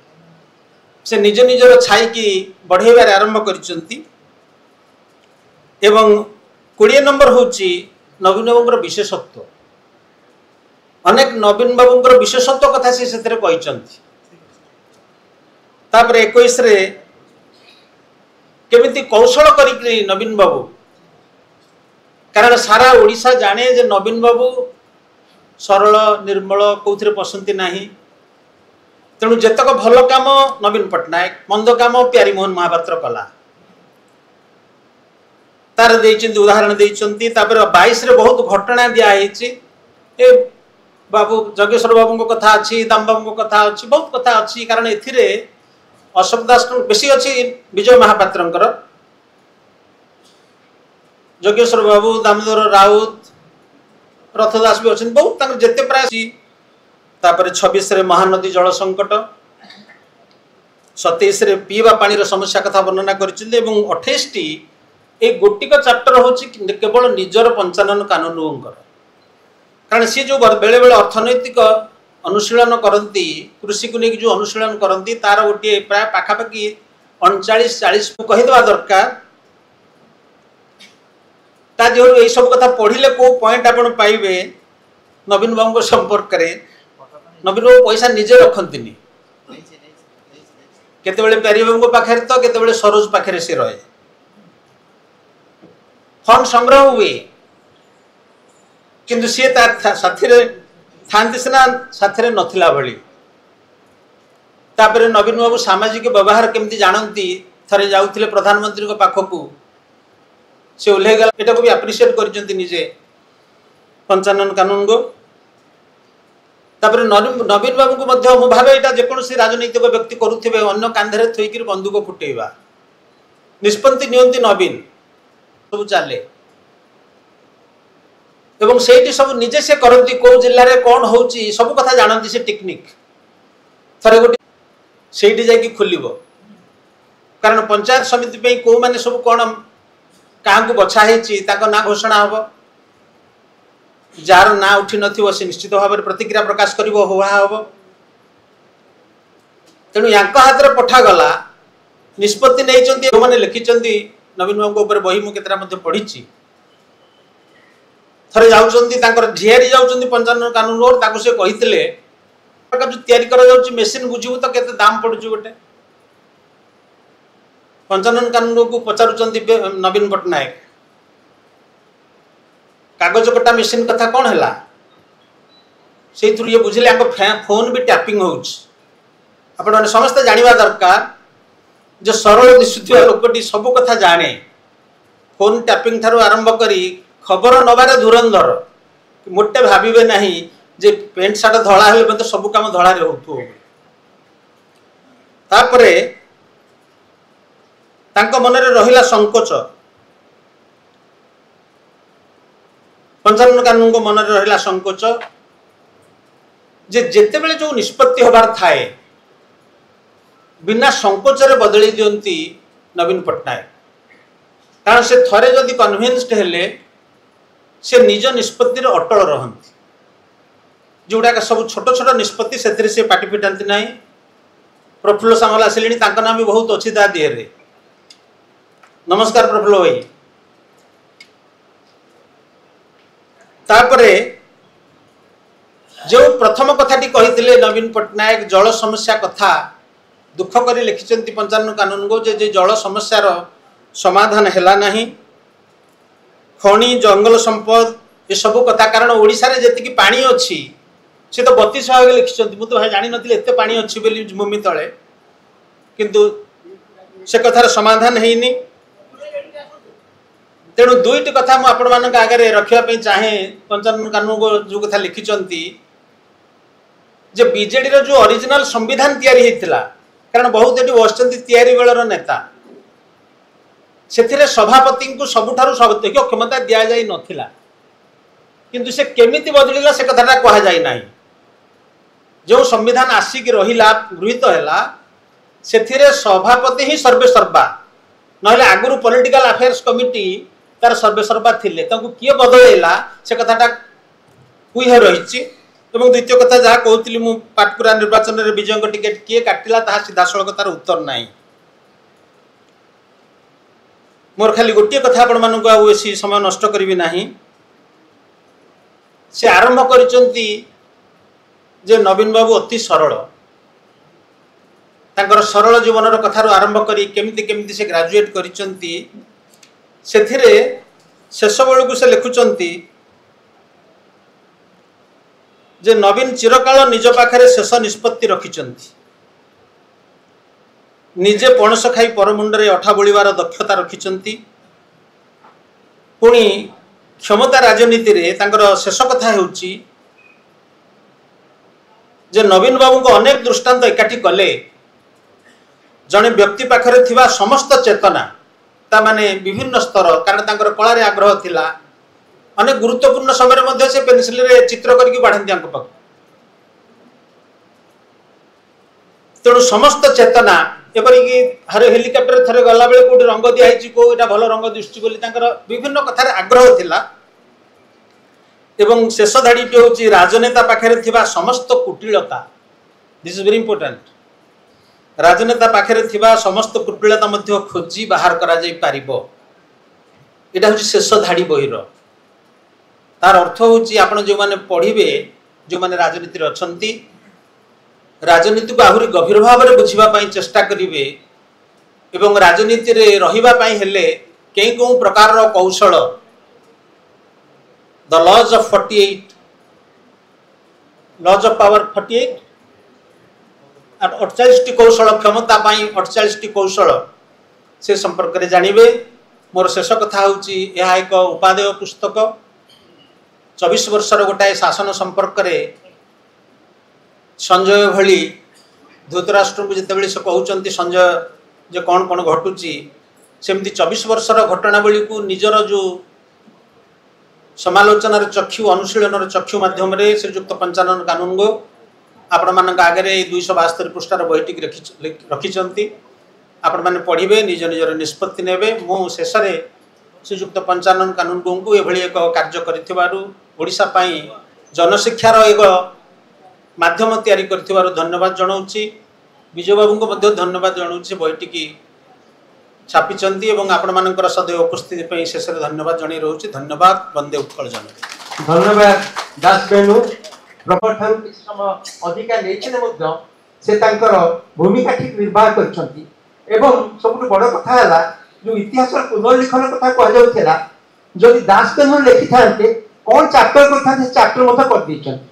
से निज निजर छाई की बढ़ेबार आरंभ करिसंती एवं 20 नंबर होची नवीन बाबूंकर विशेषत्व अनेक नवीन बाबूंकर विशेषत्व कथा से सेतरे कहिसंती तापर 21 रे केमिति कौशल करिकरी नवीन बाबू कारण सारा ओडिशा जाने जे नवीन बाबू सरल निर्मल कौथिरे पसंती नाही तेणु जेतक भल काम नवीन पट्टनायक मंद काम प्यारी मोहन महापात्र कला तार देइचंती उदाहरण देइचंती तापर 22 रे बहुत घटना दिया हेची ए बाबू जगेश्वर बाबू को कथा अछि दाम बाबू को कथा अछि बहुत कथा अछि कारण एथिरे अशोक दास बेसी अछि विजय महापात्रंकर जोगेश्वर बाबू दामोदर राउत रथदास भी अच्छे बहुत जेते प्राय तापर 26 रे महानदी जल संकट 27 रे पीवा पानी समस्या कथा वर्णना करिछिले एवं 28 टी ए गोटिक चैप्टर होछि केवल निजर 55 कानून कारण सी जो बेले बेले अर्थनैतिक अनुशीलन करती कृषि को लेकिन जो अनुशीलन करती तार गोटे प्राय पाखापाखि 39-40 को कहीदेवा दरकार जो ये सब कथा पढ़िले को पॉइंट आपण पाइबे नवीन बाबू संपर्क रे नवीन बाबू पैसा निजे रखंतिनी केतेबेले प्यारी बाबू पाखे तो केतेबेले सरोज पाखे से रहे फंड संग्रह हुए किंतु सी साथी रे थांती सिना साथी रे नथिला भली तापर नवीन बाबू सामाजिक व्यवहार केमती जानती थरे जाउथिले प्रधानमंत्री को पाखकू से उल्ले गला एटा को भी एप्रिशिएट करजंती निजे 55 कानून को तापर नवीन बाबू को मध्य मु भाबे एटा जे कोनसी राजनीतिक व्यक्ति करूथिबे अन्य कांधरे थोइकिर बंदूक फुटेइबा निष्पत्ति नियंती नवीन सब चाले एवं सेठी सब निजे से करंती को जिल्ला रे कोन होउची सब कथा जानंती से टेक्निक थरे गोटी सेठी जाई की खुलिबो कारण पंचायत समिति पे को माने सब कोन क्या बछा ना घोषणा हम जार ना उठी नथिबो से निश्चित भाव में प्रतिक्रिया प्रकाश कर हम तेणु या हाथ में पठागला निष्पत्ति नहीं मैंने लिखिं नवीन बाबू बही मुझे पढ़ी थे जाऊँगी झीआरी जाऊँगी 55 कानून से कही जो मेसीन बुझू तो केते दाम पड़ू गोटे 55 कानून को पचारुचंती नवीन पट्टनायक कागज कटा मेसीन कथा कौन है से ये बुझे फोन भी टैपिंग होने समस्ते जानवा दरकार जो सरल दिशुवा लोकटी सब कथा जाने फोन टैपिंग ठार आरंभ करी खबर नबारे धुरंधर मोटे भावे ना जे पेंट सार्ट धड़ा हेल्ले सब काम धड़ा तापरे तांको मन रे रहिला संकोच पंचानन कानून को मन रहा संकोच जे जेतेबेले जो निष्पत्ति होबार थाए बिना संकोचरे बदली दियंती नवीन पट्टनायक कारण से थरे जदि कन्विन्स्ड हेले से निज निष्पत्ति अटल रहती जोड़ाक सब छोट छोट निष्पत्ति से पाटी फिटाती ना प्रफुल्ल सामल आसिले नाम भी बहुत अच्छी ता दिहरे नमस्कार प्रफुल्ल भाई तापरे जो प्रथम कथाटी कही नवीन पट्टनायक जल समस्या कथा दुख कर लिखिं पंचानन कानून को जे जल समस्यार समाधान है नहीं खनि जंगल संपद ये सब कथा कारण ओडिशा रे जेतिकी पानी अच्छी से तो 32 भाग लिखिं मुझे भाई जानी नथिले एते पानी अच्छी बोली भूमि तले किंतु से कथार समाधान हैनी तेणु दुईटी कथा मु आपण मानक आगे रखिया चाहे पंचानन कानून को जो कथा लिखिं जे बीजेडी रो जो ओरिजिनल संविधान तैयारी हेतिला कारण बहुत एटी बसचंती तैयारी बेलर नेता से सभापति को सबुठारु सर्वाधिक क्षमता दि जाई नथिला किंतु से केमिति बदलिला से कथाटा कहा जाई नाही जो संविधान आसिक रहिला गृहीत हैला सेथिरे सभापति ही सर्वे सर्वा नहले आगुरु पॉलिटिकल अफेयर्स कमिटी तार सर्वे सर्वा थिले तांको किए बदलैला से कथाटा कुहे रहिछि एवं द्वितीय कथा जहाँ कहती मु पाटकुरा निर्वाचन रे विजय टिकेट किए काटिला ताहा सीधा सड़क तार उत्तर नाही मोर खाली गोटे कथा आपण मानक आसी समय नष्ट करी नाही से आरंभ करिसंती जे नवीन बाबू अति सरल तांकर सरल जीवन कथार आरंभ करी केमिति केमिति से ग्रेजुएट करिसंती सेथिरे शेष बेलू से लिखुचंती जे नवीन चिरकाल निज पाखरे शेष निष्पत्ति रखिचंती निजे पणस खाई परमुंडरे अठा बोलिवार दक्षता रखिचंती पुणी क्षमता राजनीति रे तांकर शेष कथा हेउची जे नवीन बाबू को अनेक दृष्टांत एकाठी कले जने व्यक्ति पाखरे थिबा समस्त चेतना ता माने विभिन्न स्तर कारण तांकर कला रे आग्रह थिला अनेक गुरुत्वपूर्ण समय मध्य से पेंसिल रे चित्र करके बाढ़ती पाख तेणु समस्त चेतना एपरिकी हर हेलिकप्टर थरे गला बेले कोटी रंग दिखाई को इटा भल रंग दिशुची बोली विभिन्न कथार आग्रह थिला एवं शेष धाड़ीटी हूँ राजनेता पाखे थिबा समस्त कुटिलता दिस इज वेरी इंपोर्टेंट राजनेता पाखे थिबा समस्त कुटिलता मध्य खोजी बाहर करा जाई पारिबो एटा हूँ शेष धाड़ी बहिर तार अर्थ हूँ आप जो मैंने पढ़े जो मैंने राजनीति अच्छी राजनीति को आहरी गभीर भाव में बुझापी चेष्टा करेंगे एवं राजनीति रे रहिबापी हेले कई कौ प्रकार कौशल the laws of 48 laws of power 48 48 कौशल क्षमता 48 कौशल से संपर्क में जानवे मोर शेष कथा हूँ यह एक उपादेय पुस्तक 24 वर्षर गोटाए शासन संपर्क में संजय भली धृतराष्ट्र को जिते से कहते संजय जो कौन कौन घटुची सेमती 24 वर्षर घटनावली को निजर जो समालोचनार चक्षु अनुशीलन चक्षु माध्यम श्रीजुक्त पंचानन कानून को आपण मान आगे 272 पृष्ठार बहीटी रखिंट आपण मैंने पढ़े निज निजर निष्पत्ति नेबे मु शेष श्रीजुक्त पंचानन कानून को एभली एक कार्य करिथिबारु जनशिक्षार एक माध्यम तैयारी करिथिबारु धन्यवाद जनाऊँगी विजय बाबू को धन्यवाद जनाऊँगी बहीटी छापिचंती एवं आपण मानकर सदैव उपस्थिति शेष धन्यवाद जन रोचे धन्यवाद वंदे उत्कल जन धन्यवाद दास बेनु प्रपर ठारू किसी समय अधिका लेखिने से तांकर भूमिका ठीक निर्वाह करछंती एवं सबुठ बड़ कथा है जो इतिहास पुनर्लिखन कथा कह जाउथेला जदि दास बेनु लिखि थांते कौन चैप्टर करथांते चैप्टर मत कर दीचंती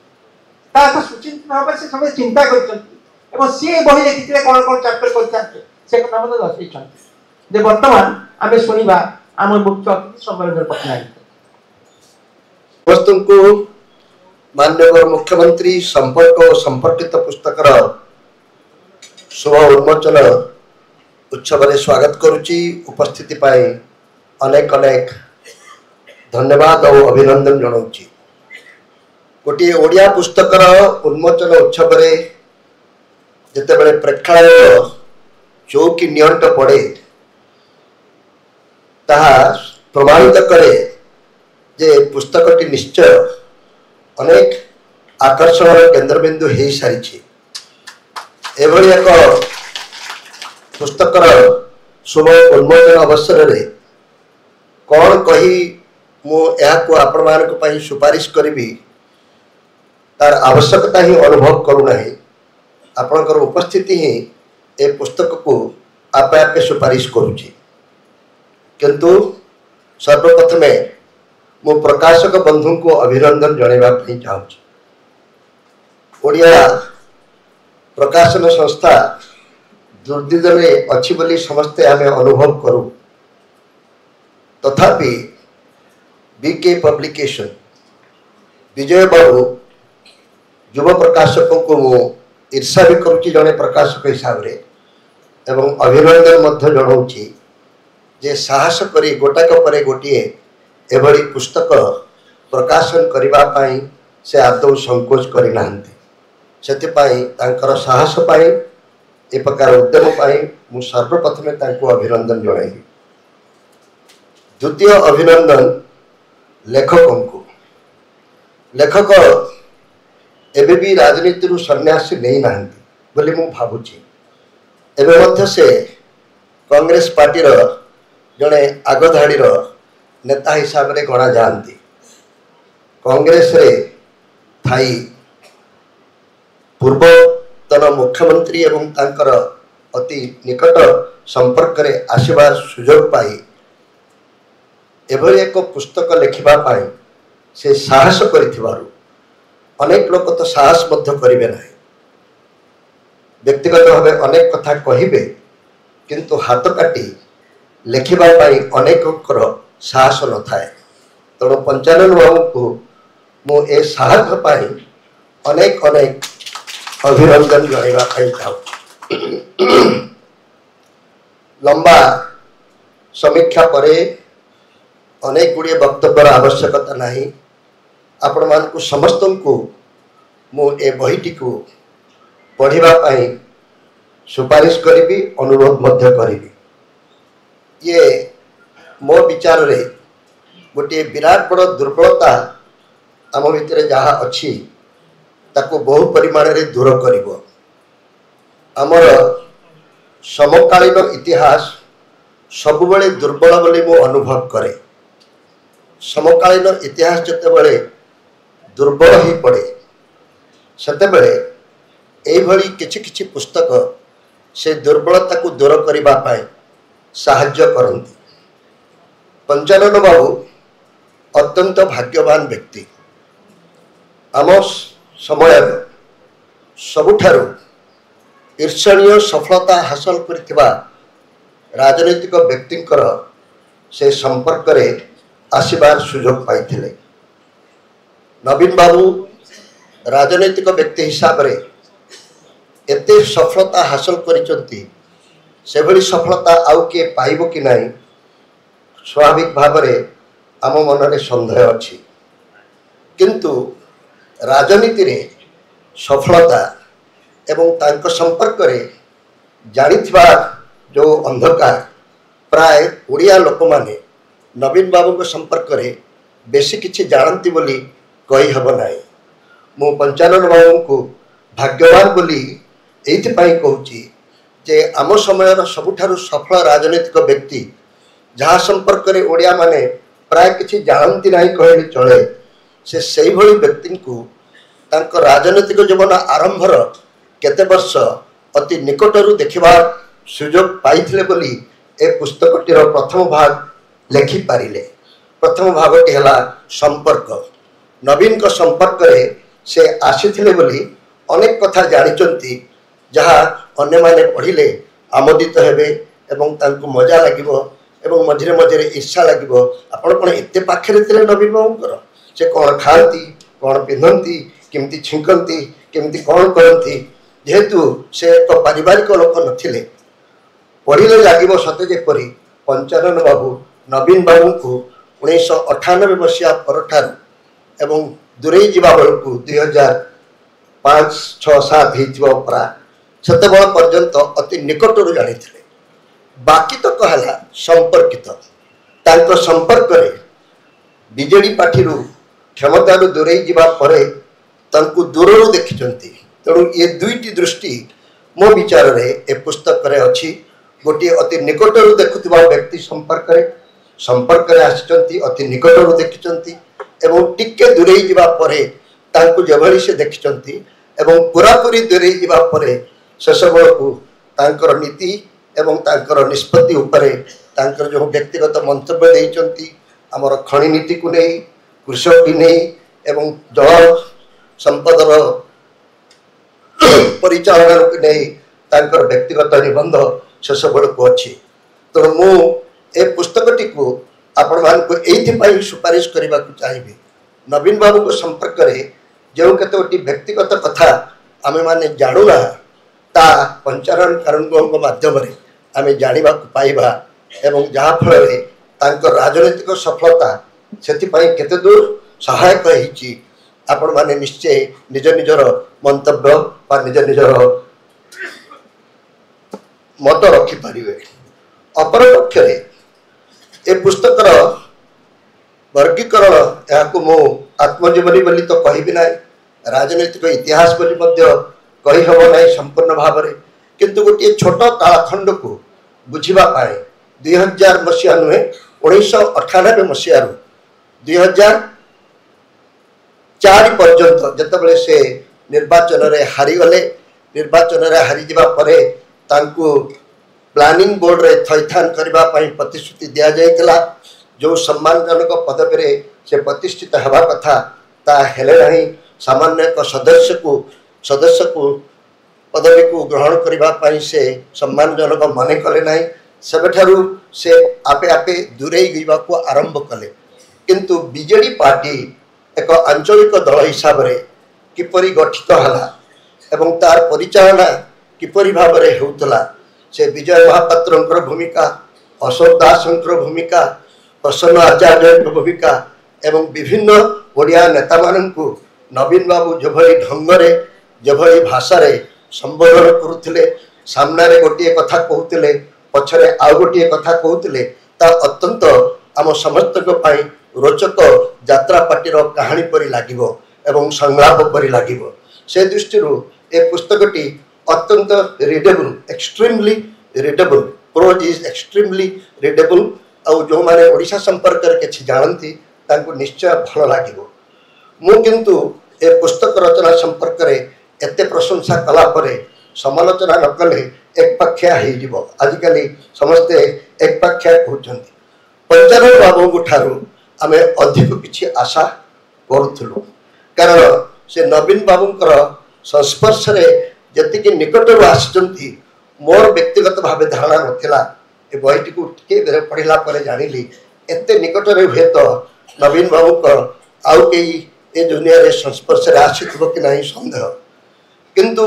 ता सुचिंत भाव से सब चिंता करछंती एवं से बही लिखिथिले कौन कौन चैप्टर करथांते से कथा मत दर्शाइछंती जे वर्तमान आमे सुनिबा आम मुख्य अतिथि सम्मेलन पटनायक वस्तु को माननीय मुख्यमंत्री संपर्क और संपर्कित पुस्तकर शुभ उन्मोचन उत्सव में स्वागत करुच्ची उपस्थिति पाई अनेक अनेक धन्यवाद और अभिनंदन जनाऊँगी। गोटे ओडिया पुस्तकर उन्मोचन उत्सव जितेबले प्रेक्षालय चौकी नियंट पड़े ताहा प्रमाणित करे जे पुस्तकटी निश्चय अनेक आकर्षण केन्द्रबिंदु हो सारी। एभली एक पुस्तकर शुभ उन्मोचन अवसर रे कौन कही मुझे आपण मान सुपारिश करी तार आवश्यकता ही अनुभव करूना। आपणकर उपस्थिति ही ए पुस्तक को आपे आपे सुपारिश करुची। किंतु सर्वप्रथमे मु प्रकाशक बंधु को अभिनंदन जनइबा पई चाहूची। ओडिया प्रकाशन संस्था दुर्दिदने अच्छी बोली समस्ते आमे अनुभव करूँ। तथापि बीके पब्लिकेशन विजय बाबू युव प्रकाशकों को मु ईर्षा भी करुच्ची जड़े प्रकाशक हिसाब से एवं अभिनंदन मध्य जनाऊँगी जे साहस करी गोटाक परे गोटे एभली पुस्तक प्रकाशन करने से आदौ संकोच करना। से साहस पाई ए प्रकार उद्यम पाई मु सर्वप्रथमे अभिनंदन जनाइबी। द्वितीय अभिनंदन लेखकों को। लेखक एबे भी राजनीति सन्यासी नहीं नाहंती बोली मु भावुची। एबे मध्य से कांग्रेस पार्टी जड़े आगधाड़ीर नेता हिसाब से गणा जाती। कांग्रेस रे थाई पूर्वतन मुख्यमंत्री एवं तांकर अति निकट संपर्क रे आसबार सुजोग पाई एभली एक पुस्तक लिखिबा पाई से साहस करिथिबारु अनेक लोक तो साहस मध्य करिवे नाही। व्यक्तिगत भावे अनेक कथा कहिबे किंतु हाथ काटी लिखिबा पाई अनेककर साहस न थाए। तेणु पंचानन बाबू को मु ए साहस पाई अनेक अनेक अभिनंदन जनइबा पाई चाहूँ। लंबा समीक्षा परे अनेक गुड़िए वक्तव्यर आवश्यकता नहीं। आपण मानकु समस्त को मु ए बहीटी को पढ़िबा पाई सुपारिश करी अनुरोध मध्य करी। ये मो विचार रे गोटे विराट बड़ दुर्बलता आम भितर जहाँ अच्छी ताको बहु परिमाण रे दूर करिवो। आमर समकालीन इतिहास सबुबले दुर्बल बोली मु अनुभव करे। समकालीन इतिहास जितेबले दुर्बल ही पड़े सेतेबेले एई भली किछि किछि पुस्तक से दुर्बलता को दूर करिबा पाए साहाय्य करती। पंचानन बाबू अत्यंत भाग्यवान व्यक्ति। आम समय सबुठारु ईर्षणीय सफलता हासिल करथिबा राजनैतिक व्यक्तिंकर से संपर्क रे आसीबार सुजोग पाइथिले। नवीन बाबू राजनैतिक व्यक्ति हिसाब रे एते सफलता हासिल करिसंती से भली सफलता आउ के पाइबो कि नहीं स्वाभाविक भाव रे आम मन रे संदेह अछि। किंतु राजनीति रे सफलता एवं तांको संपर्क रे जानिथिबा जो अंधकार प्राय ओडिया लोक माने नवीन बाबू को संपर्क रे बेसी किछि जानती बोली कही हब नाही। मु पंचानन बाबू को भाग्यवान बोली एइथिपाई कहूची जे आम समय सबुठारु सफल राजनीतिक व्यक्ति जहाँ संपर्क रे ओडिया माने प्राय किछि जानती नाही कहले चले। से सेही भली व्यक्ति को तांको राजनीतिक जीवन आरंभर केते वर्ष अति निकटरू देखिबा सुजोग पाइथिले बोली ए पुस्तकटीर प्रथम भाग लेखि पारिले। प्रथम भागटी हला संपर्क। नवीन को संपर्क रे से आसीथिले बोली अनेक कथा जानिचंती जहाँ अन्य माने पढ़िले आमोदित हेबे एवं तांको मजा लागिबो एवं मझिरे मझिरे ईर्षा लागिबो। आपण कोन एते पाखरे थिले नवीन बाबूकर से कौन खाती कौन पिंधती केमती छिंकती केमती कौन करती जेहेतु से एक पारिवारिक लोक नथिले पढ़िले लागिबो सते जेपरि पंचानन बाबू नवीन बाबू को 1998 मसीहा परठारू एवं दूरे जीवा बेलू 2005-6-7 परा से पर्यंत अति निकटरू जानी बाकी तो कहला संपर्कित तांको संपर्क रे बीजेडी पार्टी क्षमता दूरे जीवा परे तांको दूररू देखिचंती तेणु ये दुईटी दृष्टि मो विचार रे ए पुस्तक रे अछि गोटे अति निकटरू देखुवा व्यक्ति संपर्क रे आसिचंती अति निकटरू देखिचंती एवं टिके दूरे जीवा परे तांको जेभली से देखिचंती एवं पूरापूरी दूरे जीवा परे शेष बेलू तांकर नीति एवं तांकर निष्पत्ति उपरे तांकर जो व्यक्तिगत मंतव्य देइचंती हमर खनि नीति को नहीं कृषक की नहीं एवं जल संपदर परिचालन को नहीं तांकर व्यक्तिगत निबंध शेष बेलू अच्छी तेणु मु ए पुस्तकटी को आपण मान को एइथिपाई सुपारिश करबा को चाहिबे नवीन बाबू को संपर्क रे जो केतोटी व्यक्तिगत कथा आमे माने जानुना ता पंचारण कारणों माध्यम रे आमे जानिबा को पाइबा एवं जहा फल रे तांकर राजनीतिक सफलता सेतिपाई केते दूर सहायक होईची आपण माने निश्चय निज निजर मंतव्य बा निज निजर मत रखि परिवे अपर पक्ष रे ए पुस्तकर वर्गीकरण या मो आत्मजीवनी बोली तो कहि ना राजनैतिक इतिहास बोली कही हम ना संपूर्ण भाव में किंतु गोटे छोट कालखंड को बुझा 2000 मसीहा नुहे 1998 मसीह 2004 पर्यंत जितेबाला से निर्वाचन रे हारीगले निर्वाचन रे हारी जावा परे तांको प्लानिंग बोर्ड रे थैथान करबा पई प्रतिश्रुति दिया जायतिला जो सम्मानजनक पदवी रे से प्रतिष्ठित हवा कथा ता हेले नहीं सामान्य एक सदस्य को पदवी को ग्रहण करबा पई से सम्मानजनक माने कले नहीं सेबेठारु से आपे आपे दूरे गईबा को आरंभ कले किंतु बीजेडी पार्टी एक आंचलिक दल हिसाब रे किपरि गठित हला एवं तार परिचालना किपरि भाव रे होतला से विजय महापात्रंकर भूमिका अशोक दासंकर भूमिका प्रसन्न आचार्य भूमिका एवं विभिन्न ओडिया नेता माननकु नवीन बाबू जभली ढंग रे जभली भाषा रे संबोधन करुथिले सामने रे गोटिए कथा कहउथिले पछरे आ गोटिए कथा कहउथिले ता अत्यंत आम समस्त को पाई रोचक यात्रा पार्टी रो कहानी परि लागिवो एवं संलाप परि लागिवो से दृष्टि ए पुस्तकटी अत्यंत readable extremely readable prose is extremely readable और जो माने ओडिशा संपर्क रे किछि जानती तांको निश्चय भल लागिवो मु किंतु ए पुस्तक रचना संपर्क रे एते प्रशंसा कला परे समालोचना न कले एक पक्षिया हो जीवो आजिकली समस्ते एक पक्षिया कहउछंती पंचानन बाबू ठारू आमे अधिक किछि आशा करूथुलु कारण से नवीन बाबूंकर संस्पर्श रे जति निकट आसचंती मोर व्यक्तिगत भाव धारणा नथिला ए बहीटी को टिके पढ़िला परे जानिली एते निकट रे हुए तो नवीन बाबूंकर आउ केई ए दुनिया रे संस्पर्श रे आसिथबो कि नहीं संदेह किंतु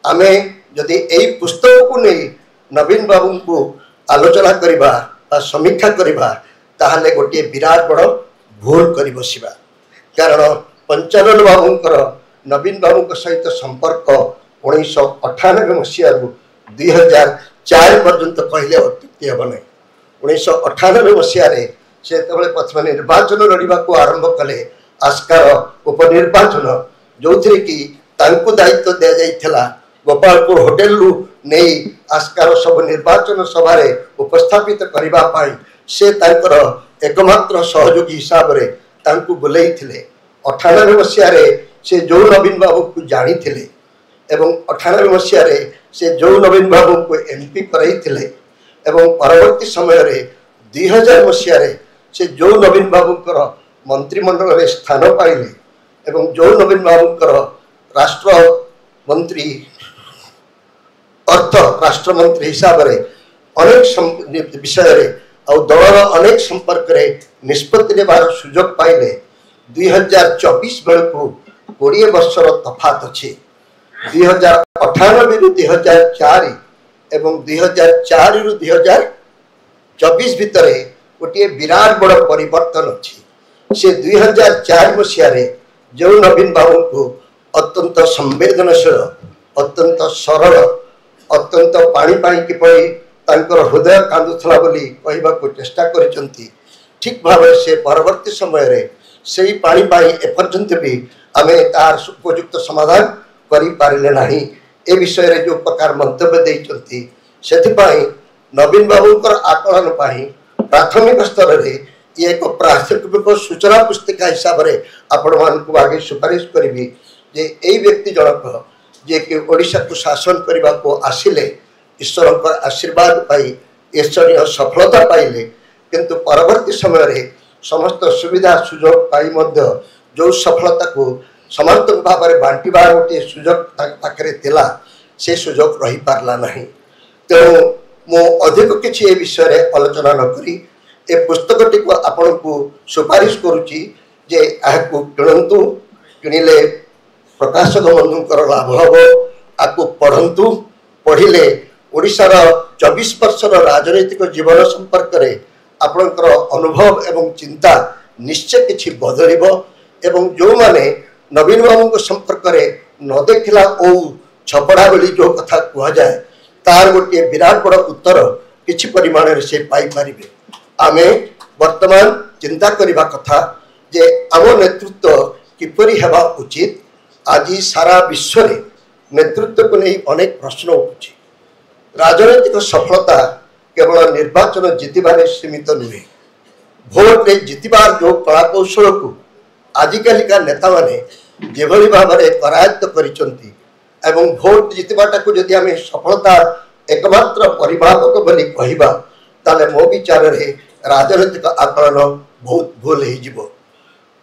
आमे जदि एई पुस्तक को नहीं नवीन बाबू को आलोचना करिबा बा समीक्षा करिबा ताहले गोटे विराट बड़ भूल करि बसिबा कारण पंचानन बाबूंकर नवीन बाबू सहित संपर्क 1998 मसीह 2004 पर्यंत कहले अत्युक्ति हम नहीं 1998 मसीह से प्रथम निर्वाचन लड़वा को आरंभ कले आस्कार उपनिर्वाचन जो थी कि तांको दायित्व दिया जाइथिला गोपालपुर होटेल लु नहीं आस्कार सब निर्वाचन सभा रे उपस्थापित करबा पाई से तांकर एकमात्र सहयोगी हिसाब रे तांको बुलाई थिले 98 मसीह से जो नवीन बाबू को जानी थिले एवं 98 मसीह से जो नवीन बाबू को एमपी कराई थिले एवं परवर्ती समय रे 2000 मसीह से जो नवीन बाबूंकर मंत्रिमंडल रे स्थान पाइले एवं जो नवीन बाबूंकर राष्ट्र मंत्री अर्थ राष्ट्र मंत्री हिसाब रे अनेक विषय रे और दलर अनेक संपर्क रे निष्पत्ति लेबार सुजोग पाइले 2024 बेलू 20 वर्षर तफात अच्छी 2098 रु 2004 एवं 2004 रु 2024 भितर गोटे विराट बड़ परिवर्तन अच्छी से 2004 मसीह जो नवीन बाबू को अत्यंत संवेदनशील अत्यंत सरल अत्यंत पानी किपरि हृदय कांदुला बोली कहवाक चेष्टा करिसंती ठीक भाव से परवर्ती समय रे से पानी एपर्यंत भी आम तार उपयुक्त समाधान करि पारिले नाही। ए विषय रे जो प्रकार मंतव्य देइचंती सेथिपाई नवीन बाबूंकर आकलन पाई प्राथमिक स्तर रे ये एक प्राथमिक सूचना पुस्तिका हिसाब से आपण मानक आगे सुपारिश करी जे यही व्यक्ति जनक जे कि ओडिशा को शासन करने को आसिले ईश्वर आशीर्वाद पाई ईश्वरीय सफलता पाइले किंतु परवर्ती समय रे समस्त सुविधा सुजोग पाई मध्य जो सफलता को समर्थक भाव में बांटबार गोटे सुजोग पाखे थिला से सुजोग रही पारला नहीं। तेणु मु अधिक किसी ए विषय रे आलोचना न करी ए पुस्तकटी को आपण को सुपारिश करुची जे आहको किणंतु किणिले प्रकाशक बंधुंकर लाभ हम आपको पढ़ंतु पढ़िले ओडिशार 24 वर्षर राजनैतिक जीवन संपर्क रे आपणकर अनुभव एवं चिंता निश्चय किछि बदलिबो एवं जो माने नवीन बाबू संपर्क रे न देखला ओ छपड़ा बोली जो कथा कह जाए तार गोटे विराट बड़ उत्तर किछि परिमाण रे से पाई पारिबे। आमे वर्तमान चिंता करिबा कथा जे आम नेतृत्व किपरि हेबा उचित। आज सारा विश्व रे नेतृत्व को नहीं अनेक प्रश्न उठुछि। राजनैतिक सफलता केवल निर्वाचन जितबार सीमित नुहे भोट रे जितबार जो कला कौशल को आजिकालिका नेता माने जेभली भाव में करायत्त करिसंती एवं भोट जितबाटा को यदि आम सफलता एकमात्र परिमापक बोली कहबा ताले मो विचार रे राजनैतिक आकलन बहुत भूल हो जिवो।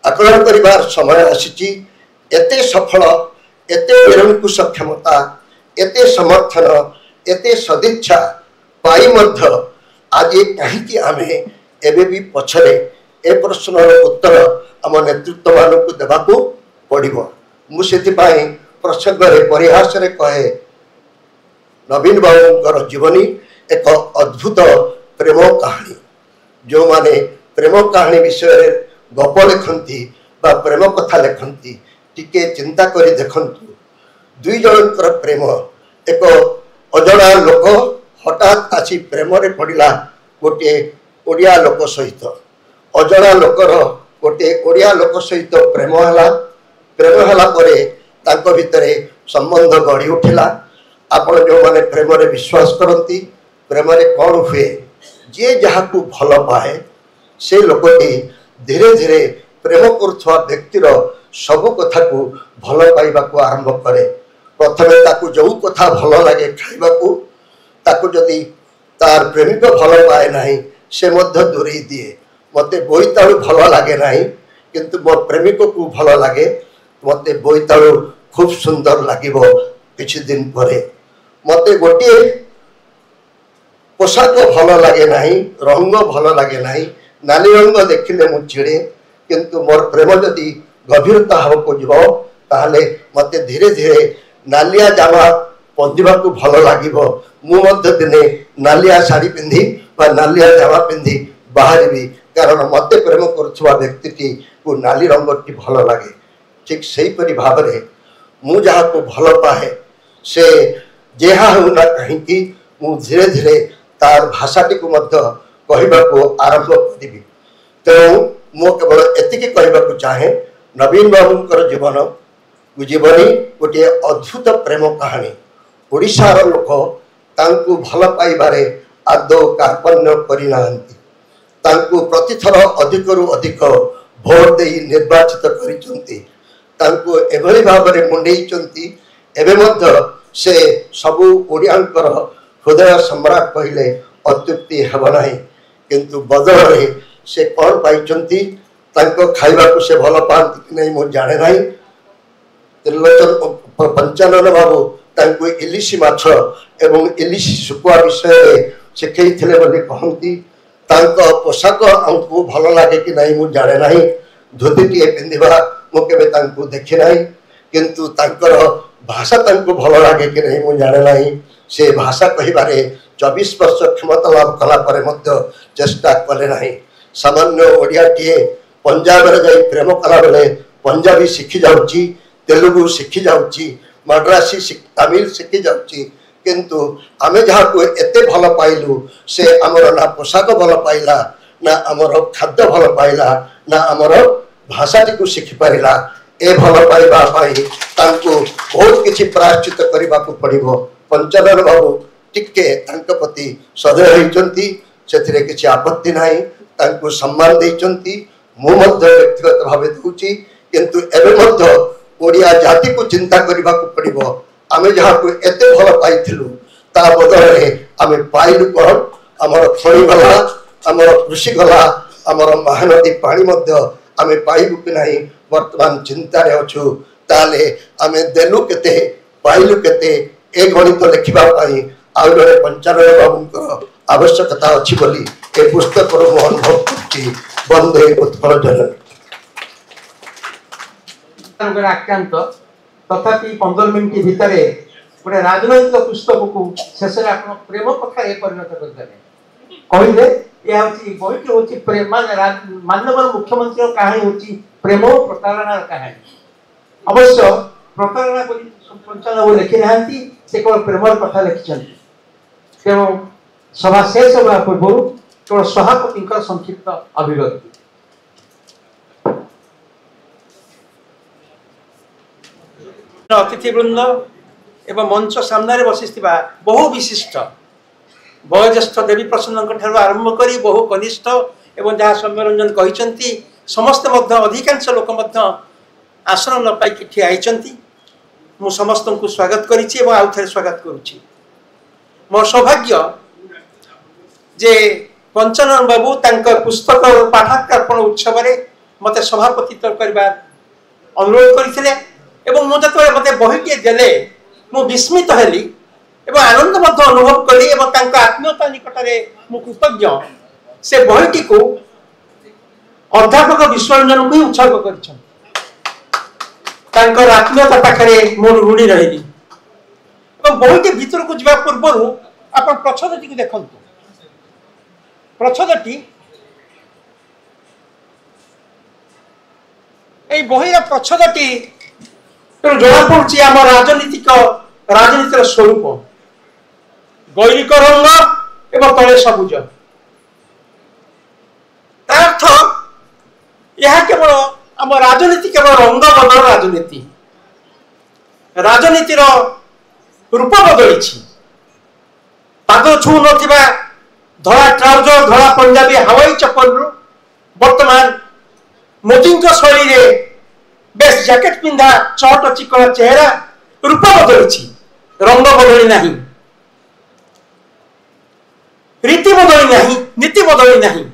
आकलन करिबार समय आसीची एते सफल एते निरंकुश क्षमता एते समर्थन एते सदिच्छा पाई मध्य आज कहीं आमे एबे भी पछरे ए प्रश्नर उत्तर आम नेतृत्व मानक देवाकू पड़िबो। मु सेतिपाई प्रसंग रे परिहास रे कहे नवीन बाबूंकर जीवनी एक अद्भुत प्रेम कहानी जो माने प्रेम कहानी विषय रे गप लिखती बा प्रेम कथा लिखती टिके चिंता करी देखंतु दुई जनकर प्रेम एक अजଣା लोक हठात आसी प्रेम रे पड़िला गोटे ओडिया लोक सहित अजଣା लोकर गोटे ओडिया लोक सहित प्रेम हला परे तांको भितरे संबंध गढ़ी उठिला। आपण जो माने प्रेम रे विश्वास करती प्रेम रे कौन हुए जे जहाँ को भल पाए से लोकटी धीरे धीरे प्रेम करुवा व्यक्तिर सब कथा को भल पाइबा को आरंभ करे। प्रथमे ताकू जो कथा भल लगे खाइबाकू ताकू जदि तार प्रेमिक भल पाए नहीं से मध्य दूरे दिए। मते बोईतालु भल लगे नहीं किंतु मो प्रेमिक को भल लगे मते बोईतालु खूब सुंदर लागिबो किछि दिन परे। मते गोटे पोशाक भल लगे नहीं रंग भल लगे नहीं नाली रंग देखिले मु चिड़े किंतु मोर प्रेम जदि गभीरता हवको जीव ताहले मते धीरे धीरे नालिया जामा पिंधा को भल लगिबो। मु मध्य दिने नालिया साड़ी पिंधि बा नालिया जामा पिंधि बाहरी कारण मते प्रेम करुवा व्यक्ति को नाली रंगटी भल लगे। ठीक से भाव में मु जहाँ को भल पाए से जेहा होना कहीं मु धीरे धीरे तार भाषाटी को कहवाको आरंभ करी। तेणु मु केवल एतिकी कहवाको चाहे नवीन बाबूंकर जीवनी गोटे अद्भुत प्रेम कहानी। ओडिशार लोक तांकु भल पाइबारे आदौ कार्पण्य करिना तांकु प्रतिथर अधिकरु अधिक भोट दे निर्वाचित करिसंती तांकु एभली भाबरे मुंडेइचंती। एबे मध्य से सबु ओडियांकर हृदय सम्राट कहले अत्युक्ति हेब नाही किंतु बदल रे से कौन पाइचंती तांको खाइबा को से भल पांती कि नहीं मु जाने नाही। त्रिलोचन पंचानन बाबू तांको इलिशी माछ एवं इलिशी सुकुआ विषय शिखई थिले बोली कहंती। तांको पोशाक हमको भल लागे कि नहीं मु जाने नाही। धोतीटी पिंधिबा मु केबे तांको देखि नाही किंतु तांकर भाषा तांको भल लागे कि नहीं मु जाने नाही। से भाषा कहिबारे 24 वर्ष क्षमता लाभ कला परे मध्य चेष्टा कले नहीं। सामान्य ओडियाटीए पंजाब रे जाई प्रेम कला बेले पंजाबी शिखी जाउची, तेलुगु शिखी जाउची, मद्रासी तमिल शिखी जाउची, किंतु आमे जहाँ को एते भल पाइलु से आमर ना पोशाक भल पाइला, ना आमर खाद्य भल पाइला, ना आमर भाषाटी को शिखि पारिला। ए भल पाइबा पाई तांको बहुत किछि प्रायश्चित करबा को पड़िबो। पंचानन बाबू टिके तांक प्रति सदय होइचंती, सेथिरे किछि आपत्ति नाही, तांको सम्मान देइचंती। मु मध्य व्यक्तिगत भावे दउची, किंतु एबे मध्य ओडिया जाति को चिंता करबा को पड़िबो। आमे जहाँ को एते भल पाइथिलु ता बदले आमे पाइलु कोन? हमर खणी गला, हमर कृषि गला, हमर महानदी पानी मध्य आमे पाइबु कि नाही वर्तमान चिंता रे अछु। ताले आमे देलु केते पाइलु केते ए गणित लेखिबा पाई आउ जने पंचानन बाबूंकर आवश्यकता अछि बोली ए पुस्तक रो अनुभव करछि। बंदे उत्पल जननी आक्रांत तथापि 15 मिनिट भितर गोटे राजनैतिक पुस्तक को शेष आप प्रेम कथा ये परिणत करदे कहले यह होची बहिटी होची प्रेम माननीय मुख्यमंत्री कहानी होची प्रेम और प्रतारणा कहानी। अवश्य प्रतारणा बोली पंचानन लिखि नांती, से केवल प्रेम कथा लिखिछन्ती। केवल सभा शेष होगा पूर्व केवल सभापति संक्षिप्त अभिव्यक्ति। अतिथिवृंद एवं मंच सामने बसिथिबा बहु विशिष्ट वयोज्येष्ठ देवी प्रसन्न आरंभ करी बहु कनिष्ठ एवं जहाँ सौम्यरंजन कहते समस्ते अधिकांश लोक आसन न पाई ठिया होती। मु समस्त को स्वागत करिछि एवं आउ थे स्वागत करुछि। मोर सौभाग्य जे पंचानन बाबू तांकर पुस्तक पाठार्पण उत्सव रे मते सभापतित्व करबा अनुरोध करथिले एवं मु जतबे मते बहिटी देले मु विस्मित हेली एवं आनंद मध्य अनुभव कली एवं तांका आत्मीयता निकटरे मु कृतज्ञ। से बहिटी को अध्यापक विश्वरंजन को उत्सर्ग करिछन। तांकर आत्मीयता पाखरे मोर ऋणी रहिली एवं बहिटी भीतर को जिबा पूर्व आपण प्रच्छदटी को देखंतु। प्रच्छदटी एई बहिरा प्रच्छदटी तो जना पड़ुछि आम राजनीतिर स्वरूप गैरिक रंग एवं तले सबुज। अर्थ यह केवल आम राजनीति केवल रंग बदल राजनीति राजनीतिर रूप बदली। पाद छू नथिबा धला ट्राउजर धला पंजाबी हवाई चप्पल वर्तमान मोदी शैली रे बेस जैकेट पिंधा चट चिकन चेहरा रूप बदली, रंग बदली नहीं, रीति बदली नहीं, नीति बदली नहीं।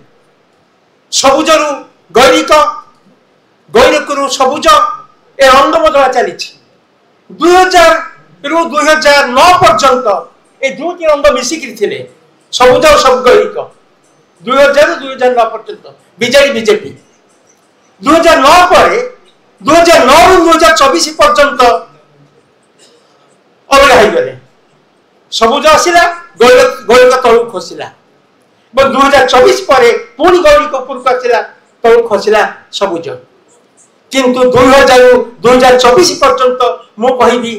सबुजरू गैरिक गैरिकरू सबुज ए रंग बदला चली 2000 रु 2009 पर्यंत ए दुटी रंग मिसिकी थे सबुज और सब गैरिक 2000 रु 2009 पर्यंत बीजेडी बीजेपी 2009 पर 2009 रु 2024 पर्यंत अलग हो गले सबुज आसला गैरिक तलू खसला 2024 पर पुणी गैरिक उपरक आसला तलू खसला सबुज। किंतु 2000 रु 2024 पर्यंत मु कहबी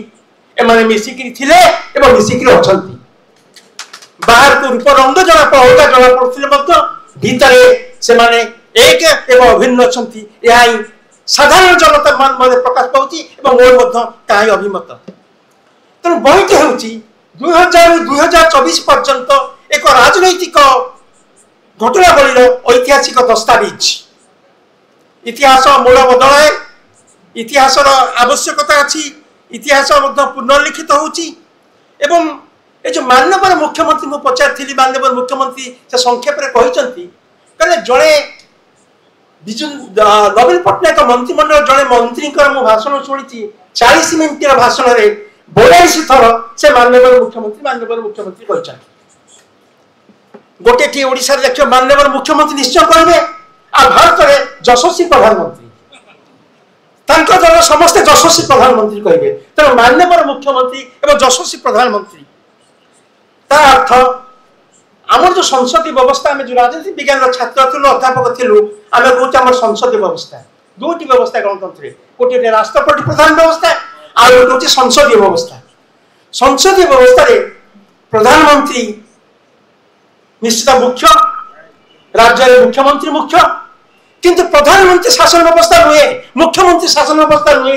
एमाने मिसिकी थिले एवं मिसिकी अछंती। बाहर को रूप रंग जना पड़ा जना पड़ुथिले मध्य भीतरे से माने एक एवं अभिन्न अछंती। यही साधारण जनता मन प्रकाश पाउची एवं मोर मध्य ताई अभिमत। तेणु बहिटी होउची 2000 रु 2024 पर्यंत एक राजनैतिक घटनावलीर ऐतिहासिक दस्तावेज। इतिहास मूल बदलाए, इतिहासर आवश्यकता अच्छी, इतिहास पुनर्लिखित होउची एवं ए जो माननीय मुख्यमंत्री मु पचारि माननीय मुख्यमंत्री से संक्षेप में कहते कहले जड़े विजु नवीन पट्टनायक मंत्रिमंडल जड़े मंत्री भाषण शुणी 40 मिनिट भाषण में 42 थर से माननीय मुख्यमंत्री कहते गोटे टी ओडिशा देखिए माननीय मुख्यमंत्री निश्चय कहे आ भारत में यशस्वी प्रधानमंत्री दल समस्ते यशस्वी प्रधानमंत्री कहे। तेणु माननीय मुख्यमंत्री एवं यशस्वी प्रधानमंत्री ता अर्थ आमर जो संसदीय व्यवस्था आम जो राजनीति विज्ञान छात्र थिलु अध्यापक थिलु आम कहूँ आम संसदीय व्यवस्था दुईटी व्यवस्था गणतंत्र गोटे राष्ट्रपति प्रधान व्यवस्था आ गोटे हूँ संसदीय व्यवस्था। संसदीय व्यवस्था प्रधानमंत्री निश्चित मुख्य राज्य मुख्यमंत्री मुख्य किंतु प्रधानमंत्री शासन व्यवस्था नुहे मुख्यमंत्री शासन व्यवस्था नुहे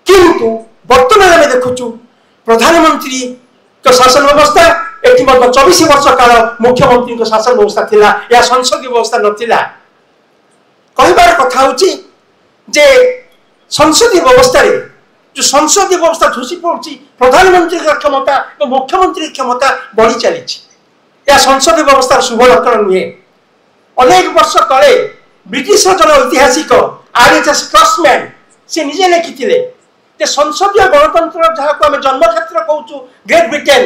किंतु वर्तमान आम देखु प्रधानमंत्री शासन व्यवस्था एटी 24 वर्ष काल मुख्यमंत्री शासन व्यवस्था थिला या संसदीय व्यवस्था नथिला। कहबार कथा होची जे संसदीय व्यवस्था रे जो संसदीय व्यवस्था धूसी पड़ुची प्रधानमंत्री क्षमता और मुख्यमंत्री क्षमता बढ़ी चली या संसदीय व्यवस्था शुभ लक्षण नुहे। अनेक वर्ष तले ब्रिटिश जन ऐतिहासिक RHS क्रसमैन से निजे लिखिथिले जे संसदीय गणतंत्र जहाँ को आम जन्मक्षेत्र कहूँ ग्रेट ब्रिटेन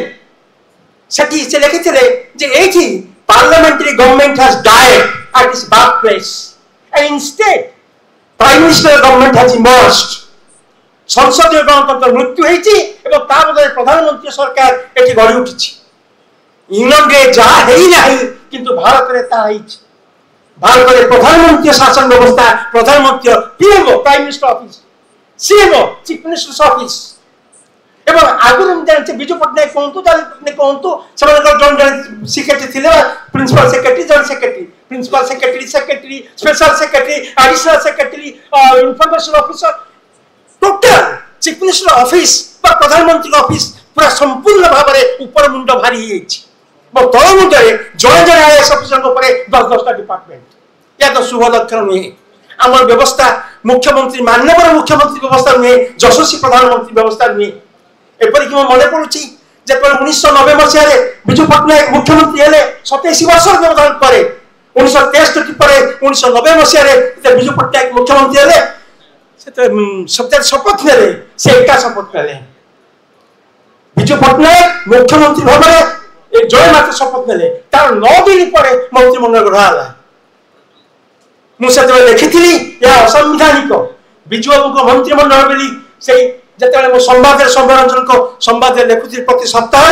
से लिखिथिले जे एठी parliamentary government has died at its birth place and instead prime minister government has emerged. संसदीय गणतंत्र मृत्यु होईची एवं ता बदले प्रधानमंत्री सरकार एठी गढ़ी उठिछि। इंग्लैंड रे जा हेई नाही किंतु भारत रे ता होईछि। भारत रे प्रधानमंत्री शासन व्यवस्था प्रधानमंत्री PMO prime minister office CMO chief minister office एवं आगुरी जानते विजु पट्टनायक कहतु पट्टनायक कहतु जन सेक्रेटरी थे principal secretary joint secretary principal secretary secretary special secretary additional secretary information officer total chief minister office प्रधानमंत्री ऑफिस पूरा संपूर्ण भाव में ऊपर मुंड भारी तल मुंडे जड़े जड़े IAS ऑफिसर 10-10टा डिपार्टमेंट या तो शुभ लक्षण नुहे। आम व्यवस्था मुख्यमंत्री मान्यवर मुख्यमंत्री व्यवस्था नुहे यशस्वी प्रधानमंत्री व्यवस्था नुहे। एपरिक मन पड़ुची जो 1990 मसीह विजु पट्टनायक मुख्यमंत्री हेले 27 वर्ष व्यवधान पर 1963 पर 1990 मसीह विजु पट्टनायक मुख्यमंत्री हेले शपथ ने से एका शपथ ने विजु पट्टनायक मुख्यमंत्री भाव में जय मात्र शपथ ने तार 9 दिन पर मंत्रिमंडल गढ़ा मुझे लिखी यह असंवैधानिक विजु बाबू मंत्रिमंडल बोली से जो संवाद संबरंजन को संवाद लिखुी प्रति सप्ताह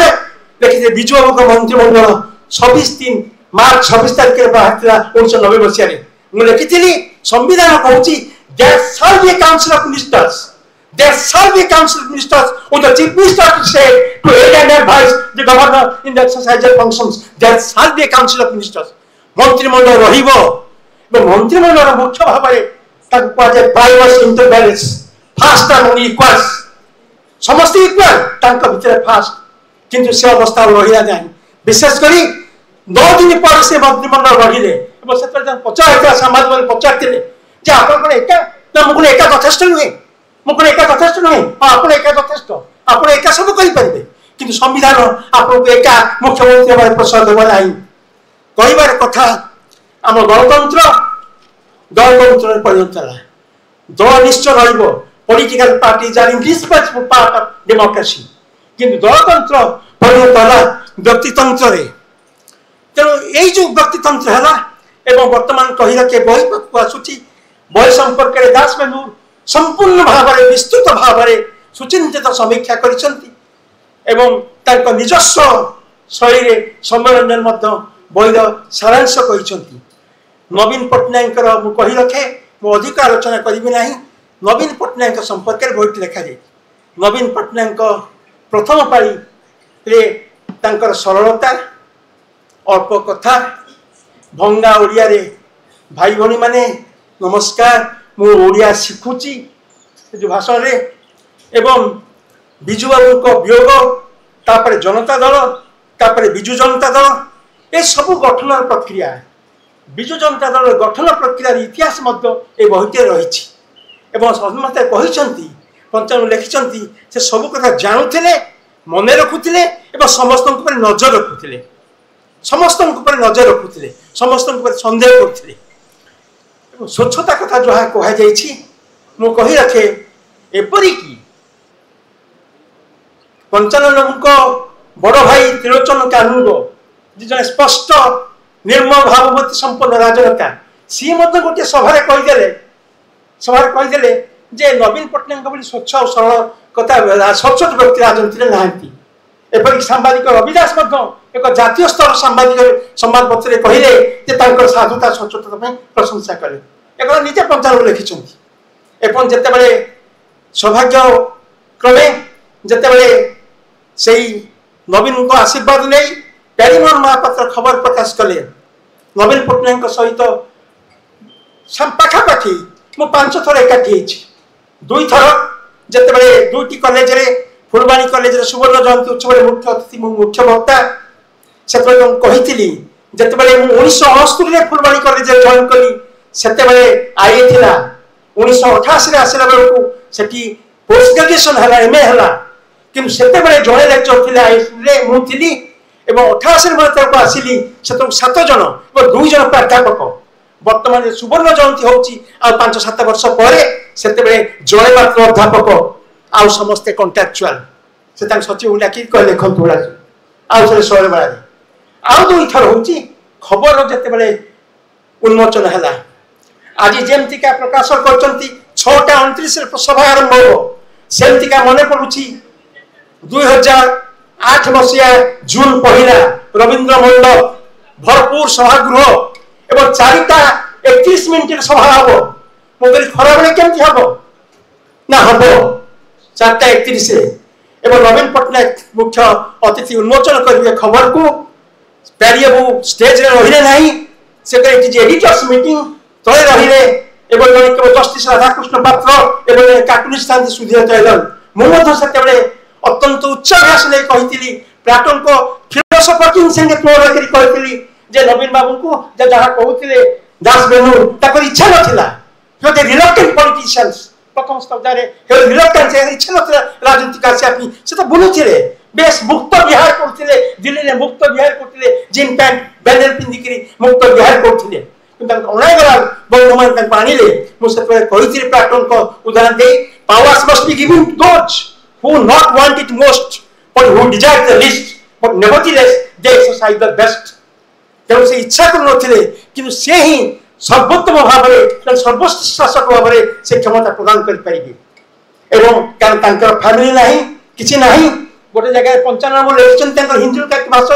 लिखी विजु बाबू मंत्रिमंडल 26 मार्च 26 तारिख बाहर 1990 मसीह मुझे लिखी संविधान कहूँ there shall be a council of ministers there shall be a council of ministers with the chief minister to say to aid and advise the governor in the exercise of functions there shall be a council of ministers मंत्रिमंडल रहिबो मंत्रिमंडल मुख्य भाव में Primus inter balance fast and equals समस्त equal भितर fast किंतु से अवस्था रहा जाए विशेषकर 9 दिन पर से मंत्रिमंडल रहिले पचार सामाजिक पचार जे आप एका ना मुझे एका यथेष्ट नुहे मुझे एका यथेष्ट नुहे आप एका यथेष्ट आप एका सब करेंगे किंतु संविधान आपको एका मुख्यमंत्री भाव प्रसाद देव ना कहबार कथा आम गणतंत्र परिणत है दल निश्चय रही political parties are indispensable part of democracy किंतु दलतंत्र परिणत है व्यक्तितंत्र तेणु यही जो व्यक्तितंत्र है एवं वर्तमान कही रखे बही पाक आसूची बही संपर्क में दास बेनूर संपूर्ण भाव में विस्तृत भाव में सुचिंतित समीक्षा कर निजस्व शैली सम्मेलन बहीर सारांश कहते नवीन पट्टनायक कही रखे मु अधिक आलोचना करी ना नवीन पट्टनायक संपर्क में बहीटी लिखा जाए नवीन पट्टनायक प्रथम पाली सरलता अल्प कथा भंगा ओडिया रे भाई भनी माने नमस्कार मु ओडिया शिखुची जो भाषण रे एवं विजु बाबू को वियोग तापर जनता दल तापर विजु जनता दल ये सब गठन प्रक्रिया विजु जनता दल गठन प्रक्रिया इतिहास ए बहीटे रही समस्ते कहते पंचायत लिखिं से सब कथा जानूले मन रखुले समस्त नजर रखुले समस्त नजर रखुले समस्त सन्देह करते स्वच्छता कथा जहाँ कहुई मु कही रखे एपरिक पंचानन बड़ भाई त्रिलोचन कानून जन स्पष्ट निर्मल भावमती संपन्न राजनेता सी गोटे सभा कहीदे जे नवीन पट्टनायक स्वच्छ और सरल कथा स्वच्छ व्यक्ति राजनीति ना एपरिक सांबादिक रविदास एक जातीय स्तर सांबादिक संवादपत्र कहले साधुता सचेतता प्रशंसा कले एक निजे पंचांग लिखिं एवं जिते सौभाग्य क्रमे जिते से नवीन को आशीर्वाद नहीं प्यारीमोहन महापात्र खबर प्रकाश कले नवीन पट्टनायक सहित पाखापाखि मु 5 थर एकाठी दुई थर जिते दुईटी कॉलेज रे फुलवाणी कॉलेज रे सुवर्ण जयंती उत्सव मुख्य अतिथि मुख्य वक्ता से कही जिते 1969 फुलवाणी कॉलेज रे जॉइन कली से आई थिला 1988 आसला बेलू से पोस्ट ग्रेजुएशन है एमए है कि जड़े लेक्चर थे आई मुझी और 88 तरफ आसली से 7 जन और 2 जन प्राध्यापक बर्तमान सुवर्ण जयंती हो 5-7 वर्ष पर से जड़े मात्र अध्यापक आउ समस्ते कंट्राक्चुआल से सचिव डाक कह लिखु आउ शहर बेला आउ 2 थर हो खबर जिते उन्मोचन है आज जमतिका प्रकाश कर 6:29 सभा आरंभ हो सेमतिका मन पड़ुछि 2008 मसीहा जून 1 रवींद्र मंडप भरपूर सभागृह एवं 4:31 मिनिट सभा हम मुझे खरा बेले केमती हम ना हम 4:31 एवं नवीन पट्टनायक मुख्य अतिथि उन्मोचन करेंगे खबर को प्यारीबाबू स्टेज रही ना से एडिटर्स मीटिंग तले रही एवं जन जस्टिस राधाकृष्ण पात्र एवं कार्टूनिस्ट था सुधीर तैलन मुझे अत्यंत उच्च भाष नहीं कही प्लाटोन को फिलोसोफर किंग संगे तुलना करी जे नवीन बाबू को जहाँ कहते दास बेनूर ताकर इच्छा नाला रिलक्टेंट पॉलिटिशियंस प्रथम स्तब्धारे रिलक्टेंट इच्छा नाला राजनीतिक आसपी से तो बुलूले बेस मुक्त विहार करते दिल्ली में मुक्त विहार करते जीन पैंट बैनर पिंधिकी मुक्त विहार करते अणागला बंधु मान आणिले मुझे कही प्लाटोन को उदाहरण दे powers must be given to those who not want it most but who desire the least but nevertheless they exercise the best तेणु से इच्छा कर कि से ही सर्वोत्तम भाव में सर्वश्रेष्ठ शासक भाव में से क्षमता प्रदान करें कारण फैमिली ना कि ना गोटे जगह 95 लिखिं हिंदी भाषा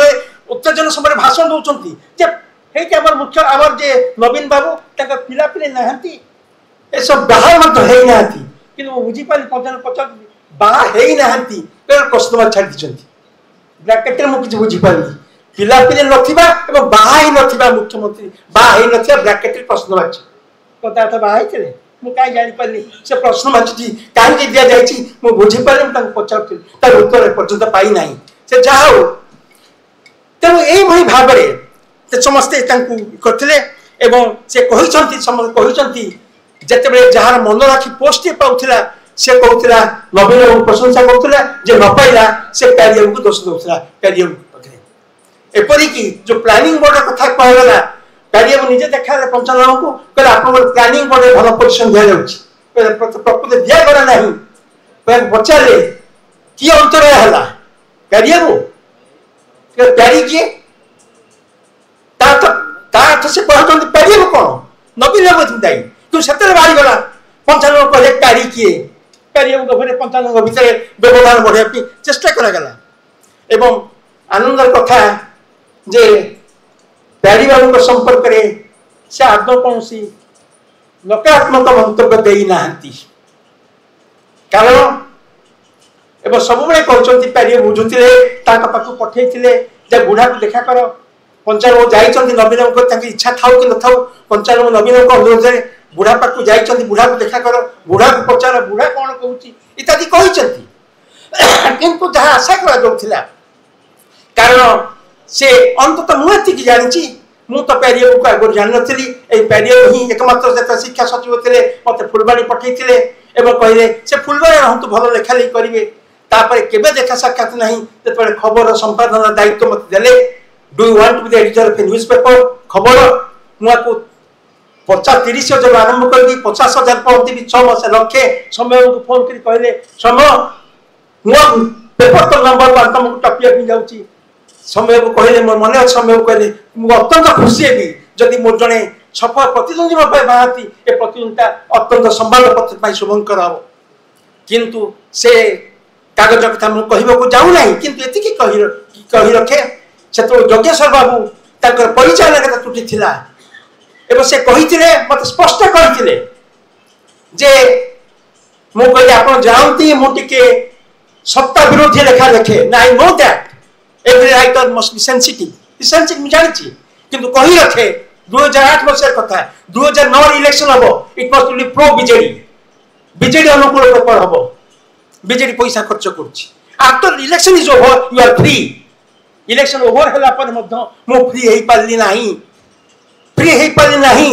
उत्तेजन समय भाषण दौरान मुख्य आम जे नवीन बाबू पिला पिले नहांती ए सब बाहर कि बुझीपारी 95 बाहर नहांती प्रश्न मार्क छाड़ दी ब्राकेट में मुझे बुझीपारी पिला पिले नथिबा एवं बाहा नथिबा मुख्यमंत्री बाहा नथिबा ब्राकेट प्रश्न मार्क पदार्थ बाहा थे मुझे जानी पारि से प्रश्न मार्ची कहीं दि जाए मुझे बुझीपारे मुझे पचार तार उत्तर पर्यटन पाई ना से जहा हो तेणु यही भाव में समस्ते करते से कहते जिते जार मन राखी पोस्ट पाला से कहला नवीन बाबू प्रशंसा करुला जे न पाइला से प्यारीबाबू को दोष दूसरा प्यारीबाबू पाखे एपरिक जो प्लानिंग बोर्ड कथा कहला प्यारीबाबू निजे देखा 95 को कहले आप प्लानिंग बोर्ड भल पोजिशन दिया जाउछि प्रकृति दिया गला नहीं पचारे कि अंतर है प्यारीबाबू प्यारी किए से कहते प्यारीबाबू कौन नवीन बाबू दायी तू से बाहरी गला 95 कहले प्यारी किए प्यारीबाबू घरे 95 भितर व्यवधान बढ़ाई चेष्टा करागला एवं आनंदर कथा जे प्यारीबाबू संपर्क में से आदौ कौन नकारात्मक मंतव्य देना कारण एवं सब कहते प्यारीबाबू बुझुते पाक पठे बुढ़ा को देखा कर 95 जाइए नवीन बाबू इच्छा थाऊ कि न थाऊ 95 नवीन अनुरोध में बुढ़ा पाक जाइए बुढ़ा को देखा कर बुढ़ा को पचार बुढ़ा कौन कहूँ इत्यादि कहते किंतु जहाँ आशा करा कारण से अंततः मुझे जानी मु तो प्यारीबाबू को आगुरी जान नी प्यारीबाबू ही एकमात्र शिक्षा सचिव थे मत फुलवाणी पठे कहले से फुलवाणी रहतु भल लेखा लिखि करेंगे केवे देखा साक्षात ना जो खबर संपादन दायित्व मत देले do you want to be the editor of a newspaper खबर मुझे 50-30 हजार आरंभ कर 50,000 पहुंची 6 मास लक्षे समय को फोन कर कहले समय मुझे पेपर तो नंबर 1 तुमको टपिया जाऊँगी समय को कहले मोर मन समय को कहले मुझे अत्यंत खुशी हेबी जदि मोर जड़े सफल प्रतिद्वंदी मो बाहती ए प्रतिद्वंदिता अत्यंत संवादपत्र शुभंकर हम किंतु से कागज कथा मु कहबाकू जाऊ नहीं किंतु एतिकी कही रखे से तो योगेश्वर बाबू तांकर परिचालकता त्रुटि थिला एवं से कहिथिले मते स्पष्ट कहिथिले जे मु कहले आपण जानती मु टिके सत्ता विरोधी लेखा लिखे ना I know that every writer must be sensitive मु जानिछि किंतु कहि रखे 2008 वर्ष कथा 2009 इलेक्शन हबो it must be pro BJD अनुकूल पेपर हबो बीजेडी पैसा खर्च करछि after election is over you are free election over होला पर मध्य मु फ्री हेई पाली नाही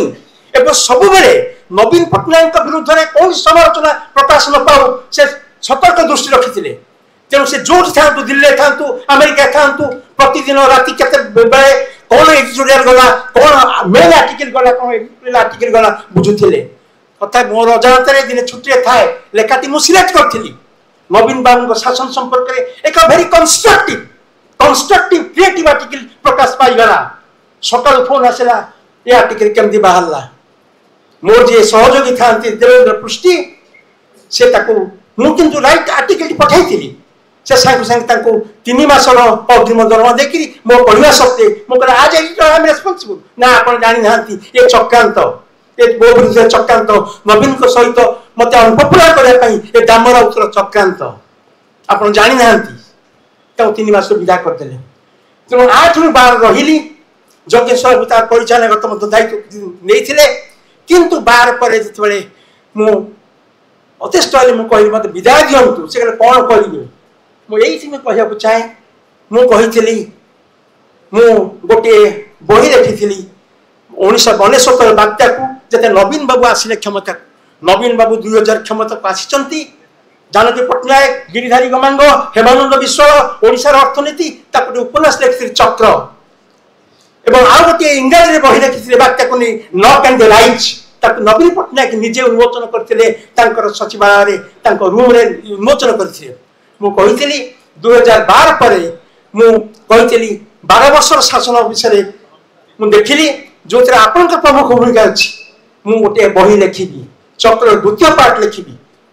एवं सब बेले नवीन पट्टनायक विरुद्ध में कौन समालोचना प्रकाश न पाऊ से सतर्क दृष्टि रखी तेणु से जो था दिल्ली था अमेरिका था प्रतिदिन राति केते कौन एडिटोरियल गला कौन मेल आर्टिकल गला कौन एडिटोरियल आर्टिकल गला बुझुथिले कथा मोर अजाणत दिन छुट्टी थाए लेखाटी मु सिलेक्ट करथिली नवीन बाबू शासन संपर्क में एक वेरी कंस्ट्रक्टिव क्रिएटिव आर्टिकल प्रकाश पाईगला सकाल फोन आसला ये आर्टिकल केमती बाहरला मोर जे सहयोगी था देवेंद्र पृष्टि से मु किंतु राइट आर्टिकल पठाई से सांग सांग 3 मासर अग्रिम दरमा देखी मो पढ़ा सकते मुझे आज एडिटर आई एम रेस्पॉन्सिबल ना आप जानी ना ये चक्रांत ये मो विरुद्ध चक्रांत नवीन सहित मत अनपपुलर करने दामर उत्तर चक्रांत आप जानी ना 3 मास विदा करदे तेणु 8 ରୁ 12 रही जोगेश्वर बाबू तार परिचालक दायित्व नहीं किंतु 12 पर जिते मु अतिष्ठ मुझे कह मत विदाय दिंतु से कौन करेंगे मुझे कहना चाहे मुझे मु गोटे बही लिखी 1972 बात्या को जब नवीन बाबू आसिले क्षमता नवीन बाबू 2000 क्षमता को आसी जानकी पट्टनायक गिरिधारी गमांग हेमानंद विश्व ओडिशार अर्थनीति उपन्यास लिखी चक्र एवं आउ गोटे इंग्राजी बही लिखी बात्या को नॉक एंड द राइज नवीन पट्टनायक निजे उन्मोचन करते सचिवालय रूम रे उन्मोचन करते मुझे 2012 पर मुझे 12 वर्ष शासन विषय मुझे देखिली जो आपण प्रमुख भूमिका अच्छी मुझे गोटे बही लिखी चक्र द्वितीय पार्ट लिखी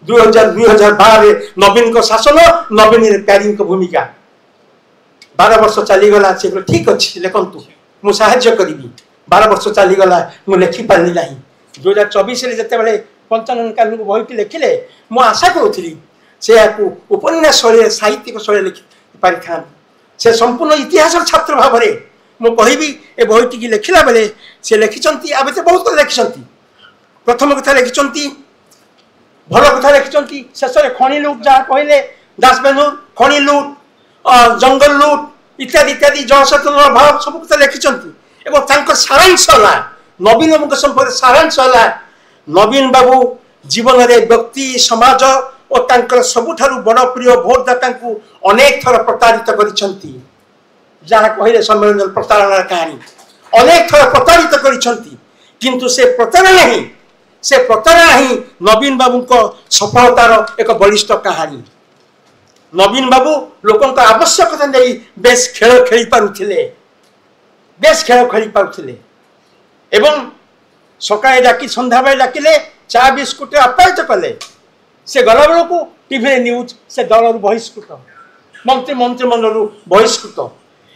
2012 नवीन को शासन नवीन प्यारी भूमिका 12 वर्ष चलीगला से ठीक अच्छे लिखु मुझे करी 12 वर्ष चलीगला मुझे लिखि पारि ना 2024 जिते पंचानन कानून बहीटी लिखिले मु आशा करूली से उपन्यास शैली साहित्यिक शैली लिखि पारि था से संपूर्ण इतिहास छात्र भाव में मु कहबी ए बहीटी लिखला बेले से लिखिं आब तो बहुत लिखिं प्रथम कथा लिखिं भल कथा लिखिं शेष में खनि लुट जहाँ कहले दासबेनूर खनि लुट जंगल लुट इत्यादि इत्यादि जलसेचन अभाव सब कथा लिखिं सारांश नवीन बाबू संपर्क सारांश है नवीन बाबू जीवन में व्यक्ति समाज और सबुठारु बड़ प्रिय भोटदाता को अनेक थर प्रताड़ित करिसेंती जहाँ कहले सम्मेलन प्रताड़ना कहानी अनेक थर प्रताड़ित करिसेंती किंतु से प्रताड़ना ही नवीन बाबू को सफलतार एक बलिष्ठ कहानी नवीन बाबू लोकों आवश्यकता नहीं बेस खेल खेली पारुथिले एवं सकाळे डाकी संध्या बेले डाकिले चा बिस्कुट आप्यायित कले से गला बेलू टीवी न्यूज से दल बहिष्कृत मंत्रिमंडल बहिष्कृत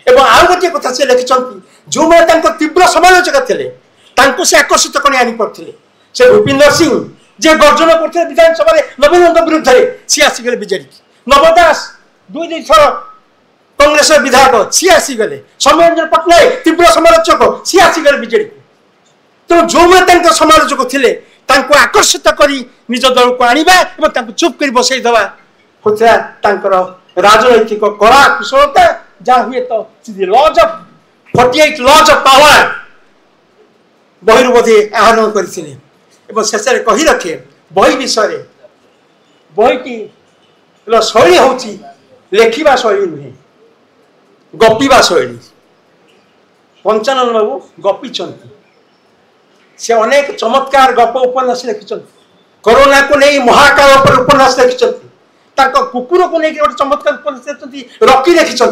एवं आउ गोटे कथा से लिखिं जो मैंने तीव्र समालोचक थे से आकर्षित कर आनी पड़ते से भूपिंदर सिंह जे गर्जन करते विधानसभा नवीन विरुद्ध में सी आसीगले बीजेडी नवदास 2 थर कांग्रेस विधायक सी आसीगले सौम्यरंजन पट्टनायक तीव्र समालोचक सी आसीगले बीजेडी तो जो मैं समालोचक थे आकर्षित कर निज दल को आनिबा एवं चुप कर बसई दवा होता राजनैतिक कला कुशलता जहाँ हुए तो laws of 48 laws of power बही बोधे आहरण करते शेष में कही रखे बही विषय बहीटी शैली हूँ लेखिबा शैली नुहे गपिबा शैली पंचानन बाबू गपिचंती से अनेक चमत्कार गप उपन्यास लिखिं कोरोना को नहीं महाकाल पर उपन्यास लिखिं कुकुर को लेकिन गोटे चमत्कार उपन्यास रकी लिखिं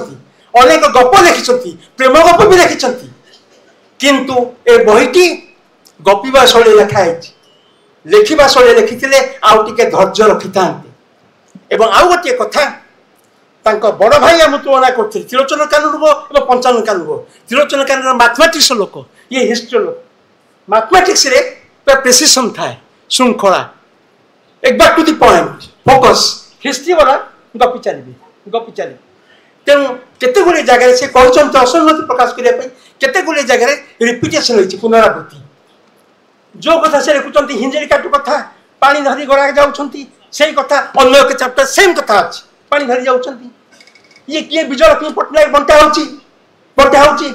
अनेक गप लिखिं प्रेम गप भी लिखिं किंतु ए बहीटी गपिबा शैली लिखाई लिखा शैली लिखी आउ टे धैर्य रखि था एवं आउ गोटे कथा बड़ भाई आम तुलना करते त्रिलोचन कानून और पंचानन कानून त्रिलोचन कानून मैथमेटिक्स लोक ये हिस्ट्री लोक मैथमेटिक्स रे प्रेसिशन थाए श्रृंखला एक बार to the point focus history वाला गपी चली तेणु केते गुड़े जगह से कहते असंगति प्रकाश करने केते गुड़े जगह रिपिटेसन होती पुनरावृत्ति जो कथा से लिखुंट हिंजरी काटू कथा पानी धरी गड़ा जाऊँगी से कथा अन्य एक चैप्टर सेम कथा अच्छी पानी धरी जाऊँगी ये किए विजयलक्ष्मी पट्टनायक बंटा होची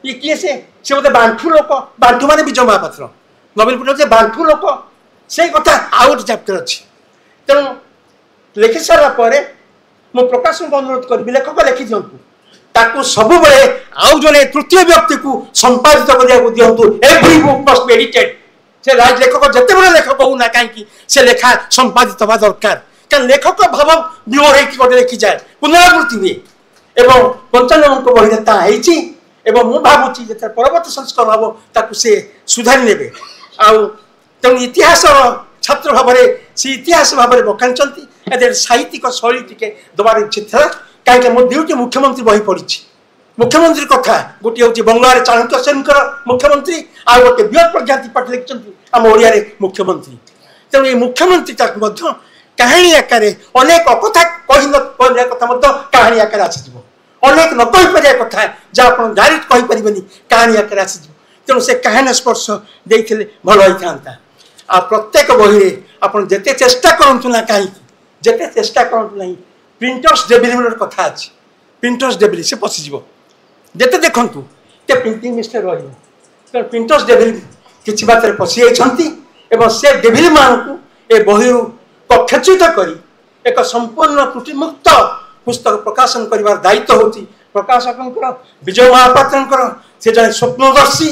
ये किए से बोलते बांठू लोक बांठू माने विजय महापात्र नवीन पट्टनायक बांठू लोक से कथा आउ गोटे चैप्टर अच्छी तेणु लिखि सारापर मु प्रकाश को अनुरोध करी लेखक लिखि दिंतु ताकू सब आउ जड़े तृतीय व्यक्ति को संपादित करने दिंतु every book must be edited से राज लेखक जिते बड़े लेखक होना कहीं से लेखा संपादित हवा दरकार क्या लेखक भाव विमोह गोटे लिखि जाए पुनरावृत्ति हुए एवं पंचानन को बही ताही एवं मु भावुची जो परवर्त संस्करण हम ताकू से सुधारी ने तेणु इतिहास छात्र भाव से इतिहास भाव बखाणी साहित्यिक शैली टी दबार उचित था कहीं मो दुईटी मुख्यमंत्री बही पड़ी मुख्यमंत्री कथा गोटे हूँ बंगलार चाणक्य सेन मुख्यमंत्री आ गए बृहत प्रज्ञा त्रिपाठी लिखिं आम ओडिया मुख्यमंत्री तेणु ये मुख्यमंत्री कहानी आकार अनेक अकथा कही न कथा कहानी आकार आसीज अनेक न कही पार कथा जहाँ आप डायरेक्ट कहीपर कहानी आकार आसीज तेणु से कहानी स्पर्श देते भल होता आ प्रत्येक बही आप जिते चेष्टा करूँ ना कहीं जिते चेष्टा करूँ ना प्रिंटर्स डेबिल कथा अच्छी प्रिंटर्स डेबिल से पशिज जिते देखूँ ते प्रिंटिंग मिस्टेक रही प्रिंटर्स डेबिल किसी बात पशि जाती से डेबिल मान को ए बही कक्षचित कर एक संपूर्ण त्रुटिमुक्त पुस्तक प्रकाशन कर दायित्व होती प्रकाशक विजय महापात्र से जन स्वप्नदर्शी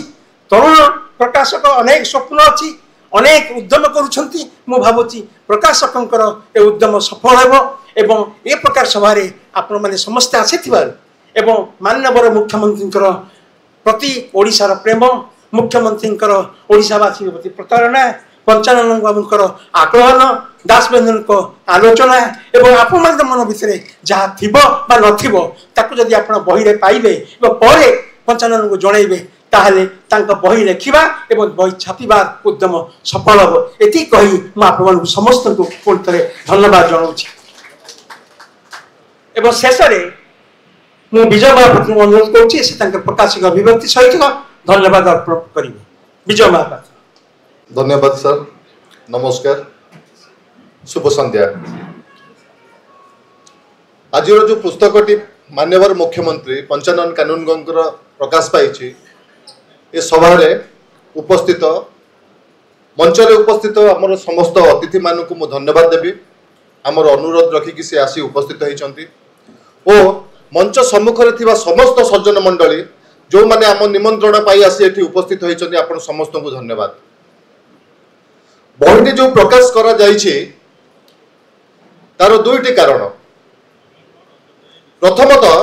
तरुण प्रकाशक अनेक स्वप्न अच्छी अनेक उद्यम करुँच भावुची प्रकाशकर ए उद्यम सफल एवं ए प्रकार सभा आपण मैंने समस्ते आसी माननीय मुख्यमंत्री प्रति ओडिशार प्रेम मुख्यमंत्री ओडिशावासी प्रति प्रतारणा पंचानन बाबूर आग्रहण दासबेन्दु को आलोचना एवं आपण मन भितर जहाँ थी नदी आप बही पाइबे पर पंचानन को जनइबे ताहले बही लिखा एवं बही छापार उद्यम सफल हम ये कही मुझे समस्त को पुणी थे धन्यवाद जनाऊँ एवं शेष में विजय महापात्र को अनुरोध करुँच प्रकाशिक अभिव्यक्ति सहित धन्यवाद अर्पण करेंगे विजय महापात्र। धन्यवाद सर, नमस्कार, शुभ संध्या। आज जो पुस्तकटी मान्यवर मुख्यमंत्री पंचानन कानूनगों प्रकाश पाई ए सभा उपस्थित मंचरे उपस्थित आमर समस्त अतिथि मान को धन्यवाद देवी आमर अनुरोध रखिकी से आसी उपस्थित होती मंच सम्मुख में समस्त सज्जन मंडली जो मैंने आम निमंत्रण पाई आसी एठी उपस्थित होती आपण समस्त को धन्यवाद। बहीटी जो प्रकाश करा जाइछे तार दुईटी कारण। प्रथमतः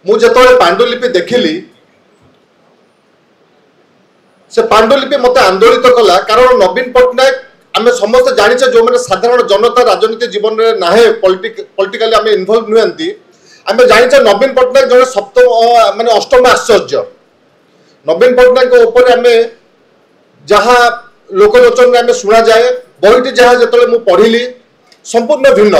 मु जेतबेले पांडुलिपि देखिली से पांडुलिपि मते आंदोलित कला कारण नवीन पट्टनायक आमे समस्त जानिछे जो माने साधारण जनता राजनीति जीवन रे नाहे पॉलिटिकली आमे इन्वॉल्व नुहंती आमे जानिछे नवीन पट्टनायक जने सप्तम माने अष्टम आश्चर्य नवीन पट्टनायक ऊपर आमे जहाँ लोकलोचन आमे सुना जाए बहीटी जहाँ जेतबेले मु पढ़िली संपूर्ण भिन्न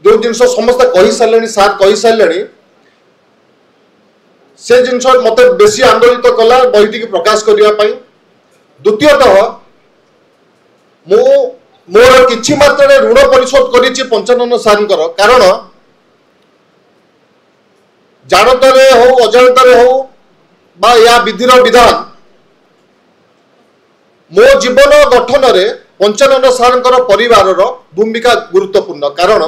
जो जिनस समस्त कही सारे सार कही सारे से जिनस मत बेसी आंदोलित कला बहीटी की प्रकाश करने। द्वितीयतः मोर किछि मात्रा ऋण परिशोध करिछि पंचानन सारंकर कारण जानतारे हो अजाणतारे हो बा या विधिर विधान मो जीवन गठन रे पंचानन सारंकर परिवार भूमिका गुरुत्वपूर्ण कारण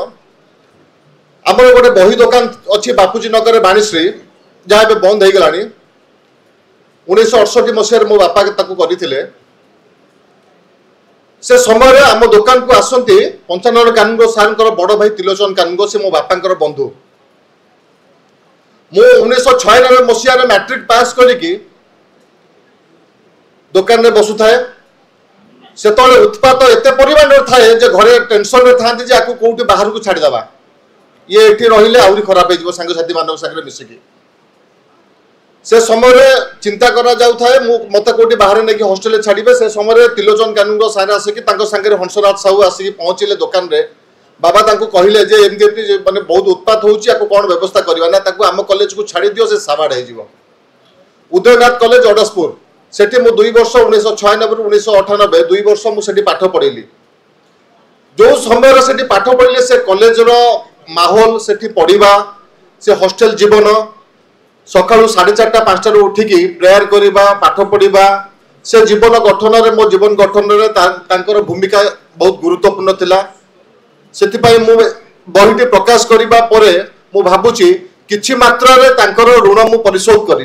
आमर गोटे बही दुकान अच्छी बापूजी नगर बाणीश्री जहाँ ए बंद हो गला 1968 मसीह मो बापा करते से समय आम दुकान को आसती पंचानन कानूनगो सारंकर बड़ भाई त्रिलोचन कानूनगो से मो बापा बंधु मु 1996 मसीह मैट्रिक पास करी दुकान रे बसुए ସେତେବେଳେ ଉତ୍ପାତ ଏତେ ପରିମାଣରେ ଥାଏ ଯେ ଘରେ ଟେନସନରେ ଥାନ୍ତି ଯେ ଆକୁ କୋଉଠି ବାହାରକୁ ଛାଡ଼ିଦେବା, ଇଏ ଏଠି ରହିଲେ ଆହୁରି ଖରାପ ହେଇଯିବ ସାଙ୍ଗସାଥୀ ମାନଙ୍କ ସାଙ୍ଗରେ ମିଶିକି। से समय चिंता करा जाउथाए मत कोटी बाहर नहीं हॉस्टेल छाड़े से समय त्रिलोचन कानून सारे आसिक सागे हंसराज साहू आसिक पहुँचले दुकान रे बाबा कहले जे एमती माने बहुत उत्पात होची कौन व्यवस्था करवा ना आम कॉलेज को छाड़ी दियो से साबाड़ हो उदयनाथ कॉलेज अडसपुर सेठी मु 2 वर्ष 1996 1998 2 वर्ष मुझे पाठ पढ़ेली जो समय से पाठ पढ़ले से कॉलेज रो माहौल सेठी पढ़ा से हॉस्टेल जीवन सका 4:30 5टा उठिकी प्रेयर करवा पाठ पढ़ा से जीवन गठन में मो जीवन गठन में भूमिका बहुत गुरुत्वपूर्ण थिला से बहीटी प्रकाश करने पर मु भावुची किछि मात्रा ऋण मु परिशोध कर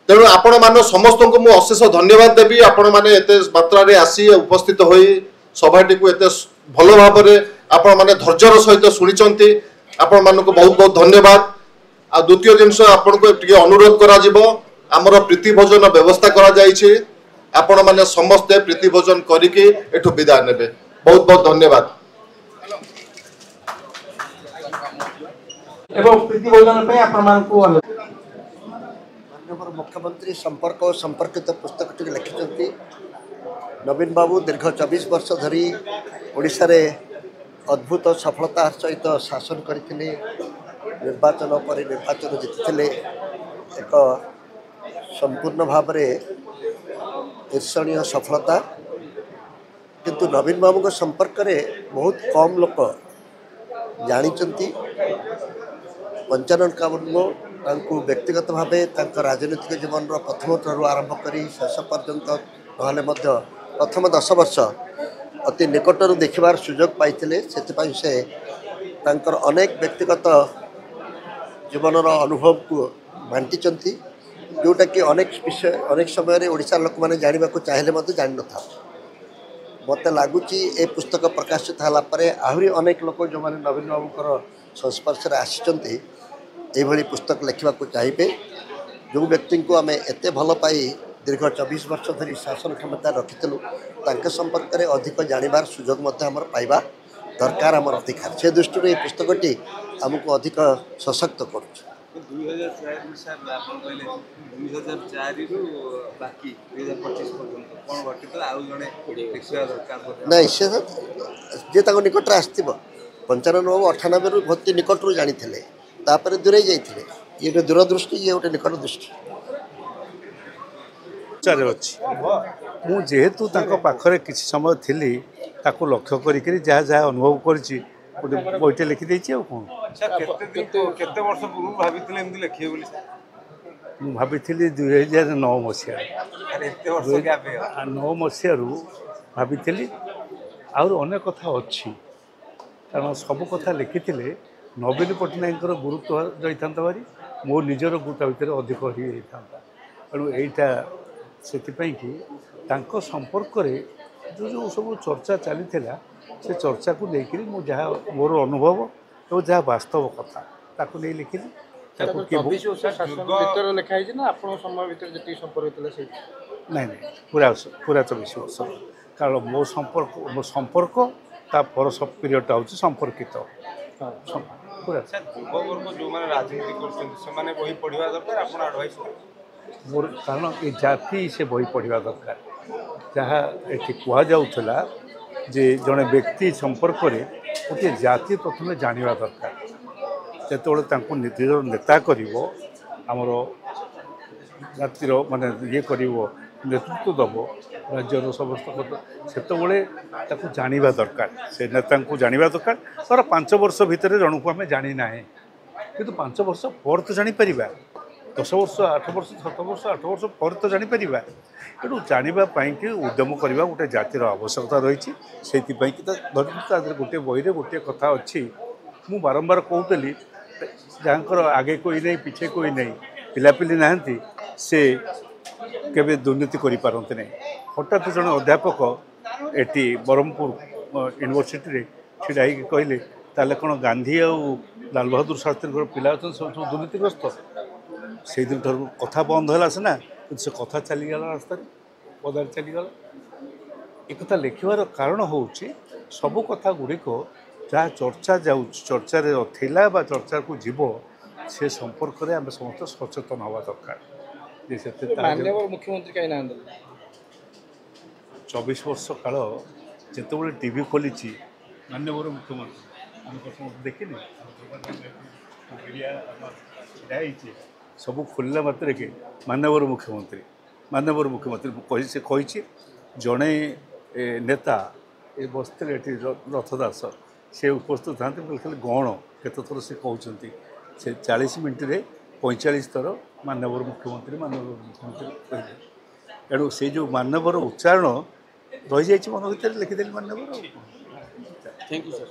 तेणु आपण मान समस्त को मु अशेष धन्यवाद देवी आपण मैंने एत मात्रा आसी उपस्थित हो सभाटी को एत भल भाव आपण मैंने धैर्यर सहित शुणी आपण मान को बहुत बहुत धन्यवाद। आ द्वितीय जिनस आपण को टिके अनुरोध करा जिवो आमर प्रीति भोजन व्यवस्था करा जायछि आपण माने समस्ते प्रीति भोजन करिके एठु विदा नेबे बहुत बहुत धन्यवाद। एवं प्रीति भोजन पे आपण मान को माननीय मुख्यमंत्री संपर्क और संपर्कित पुस्तक टी लिखिछंती नवीन बाबू दीर्घ 24 वर्ष धरी ओडिसा रे अद्भुत सफलता सहित शासन करथिले निर्वाचन पर निर्वाचन जीति एक संपूर्ण भाव ईर्षणीय सफलता किंतु नवीन बाबू के संपर्क में बहुत कम लोक जानी पंचानन कानून व्यक्तिगत भाव राजनीतिक जीवन प्रथम ठार आरंभ कर शेष पर्यंत ना प्रथम 10 वर्ष अति निकटर देखिबार सुजोग पाइथिले से अनेक व्यक्तिगत जीवन अनुभव को बांटी जोटा कि अनेक विषय अनेक समय ओडिशा लोक मैंने जानवा चाहिए जान न था मत लगुच ए पुस्तक प्रकाशित होगापर आहरी अनेक लोक जो मैंने नवीन बाबू संस्पर्श आसी पुस्तक लिखा चाहिए जो व्यक्ति को आम एत भल पाई दीर्घ 24 वर्ष धरी शासन क्षमता रखिलु संपर्क में अधिक जानवर सुजोग पाइबा दरकार आमर अधिकार से दृष्टि ये पुस्तकटी आमको अधिक सशक्त कर 2004 से निकट आसो 95 98 भर्ती निकट जानी दूरे जाते ये दूरदृष्टि ये गोटे निकट दृष्टि जेहेतु पाखरे किसी समय थी ताको लक्ष्य करी जहाँ जहाँ अनुभव करी गोटे बईटे लिखिदे कौन भाभी 2009 मसीह 9 मसीह भाभी आउर अनेक कथा अच्छी कारण सब कथा लिखी नवीन पट्टनायक गुरुत्व रही था भारी मो निजर गुरुत्व भितर अधिक ही था तेणु यहीटा से संपर्क जो जो सब चर्चा चली से चर्चा को लेकर जहाँ मोर अनुभव और जहाँ वास्तव कथा ताकू नहीं लिखिली नहीं पूरा पूरा 24 वर्ष कारण मो संपर्क तापर सब पीरियडटा हूँ संपर्कित पूरा मोर कारण ये जाति से बही पढ़ा दरकार जहाँ ये कहला जे जड़े व्यक्ति संपर्क में गोटे जाति प्रथम जानवा दरकार जो निजर नेता करमर जातिर माने ये कर नेतृत्व दब राज्यर समस्त से जानवा दरकार से नेता को जानवा दरकार सर 5 वर्ष भितर जन को आम जानी ना कि 5 वर्ष पर तो जापर 10 वर्ष 8 वर्ष 7 वर्ष 8 वर्ष पर तो जापर तेणु जानापी कि उद्यम करवा गोटे जातिर आवश्यकता रही से गोटे बही गोटे कथा अच्छी मु बारंबार कहूली जहाँकर आगे कोई नहीं पीछे कोई नहीं पिलापिली नहांती से केबे दुर्नीति करें हठात जन अध्यापक एटी ब्रह्मपुर यूनिवर्सिटी छिड़ा कहले ताले कौन गांधी और लाल बहादुर शास्त्री पिला अच्छा सब दुर्नीतिग्रस्त से दिन ठार कथा बंद है सीना कि से कथा चलीगला रास्ता पदार चलीगला एकथा लिखिबार कारण होउछि सब कथा गुड़िक जहाँ चर्चा चर्चार थिला बा चर्चा को जीव से संपर्क में आम समस्त सचेतन हवा दरकार जे माननीय मुख्यमंत्री कहीं ना 24 वर्ष काल जिते टीवी खोली माननीय मुख्यमंत्री आम देखिए सब खोलला मात्र के माननीय मुख्यमंत्री से कही जड़े नेता ये बसते रथदास से उपस्थित था खाली गण केत थर से कहते से 40 मिनट 45 थर माननीय मुख्यमंत्री कहते एणु से जो माननीय उच्चारण रही जाए मन भर लिखिदेली माननीय थैंक यू सर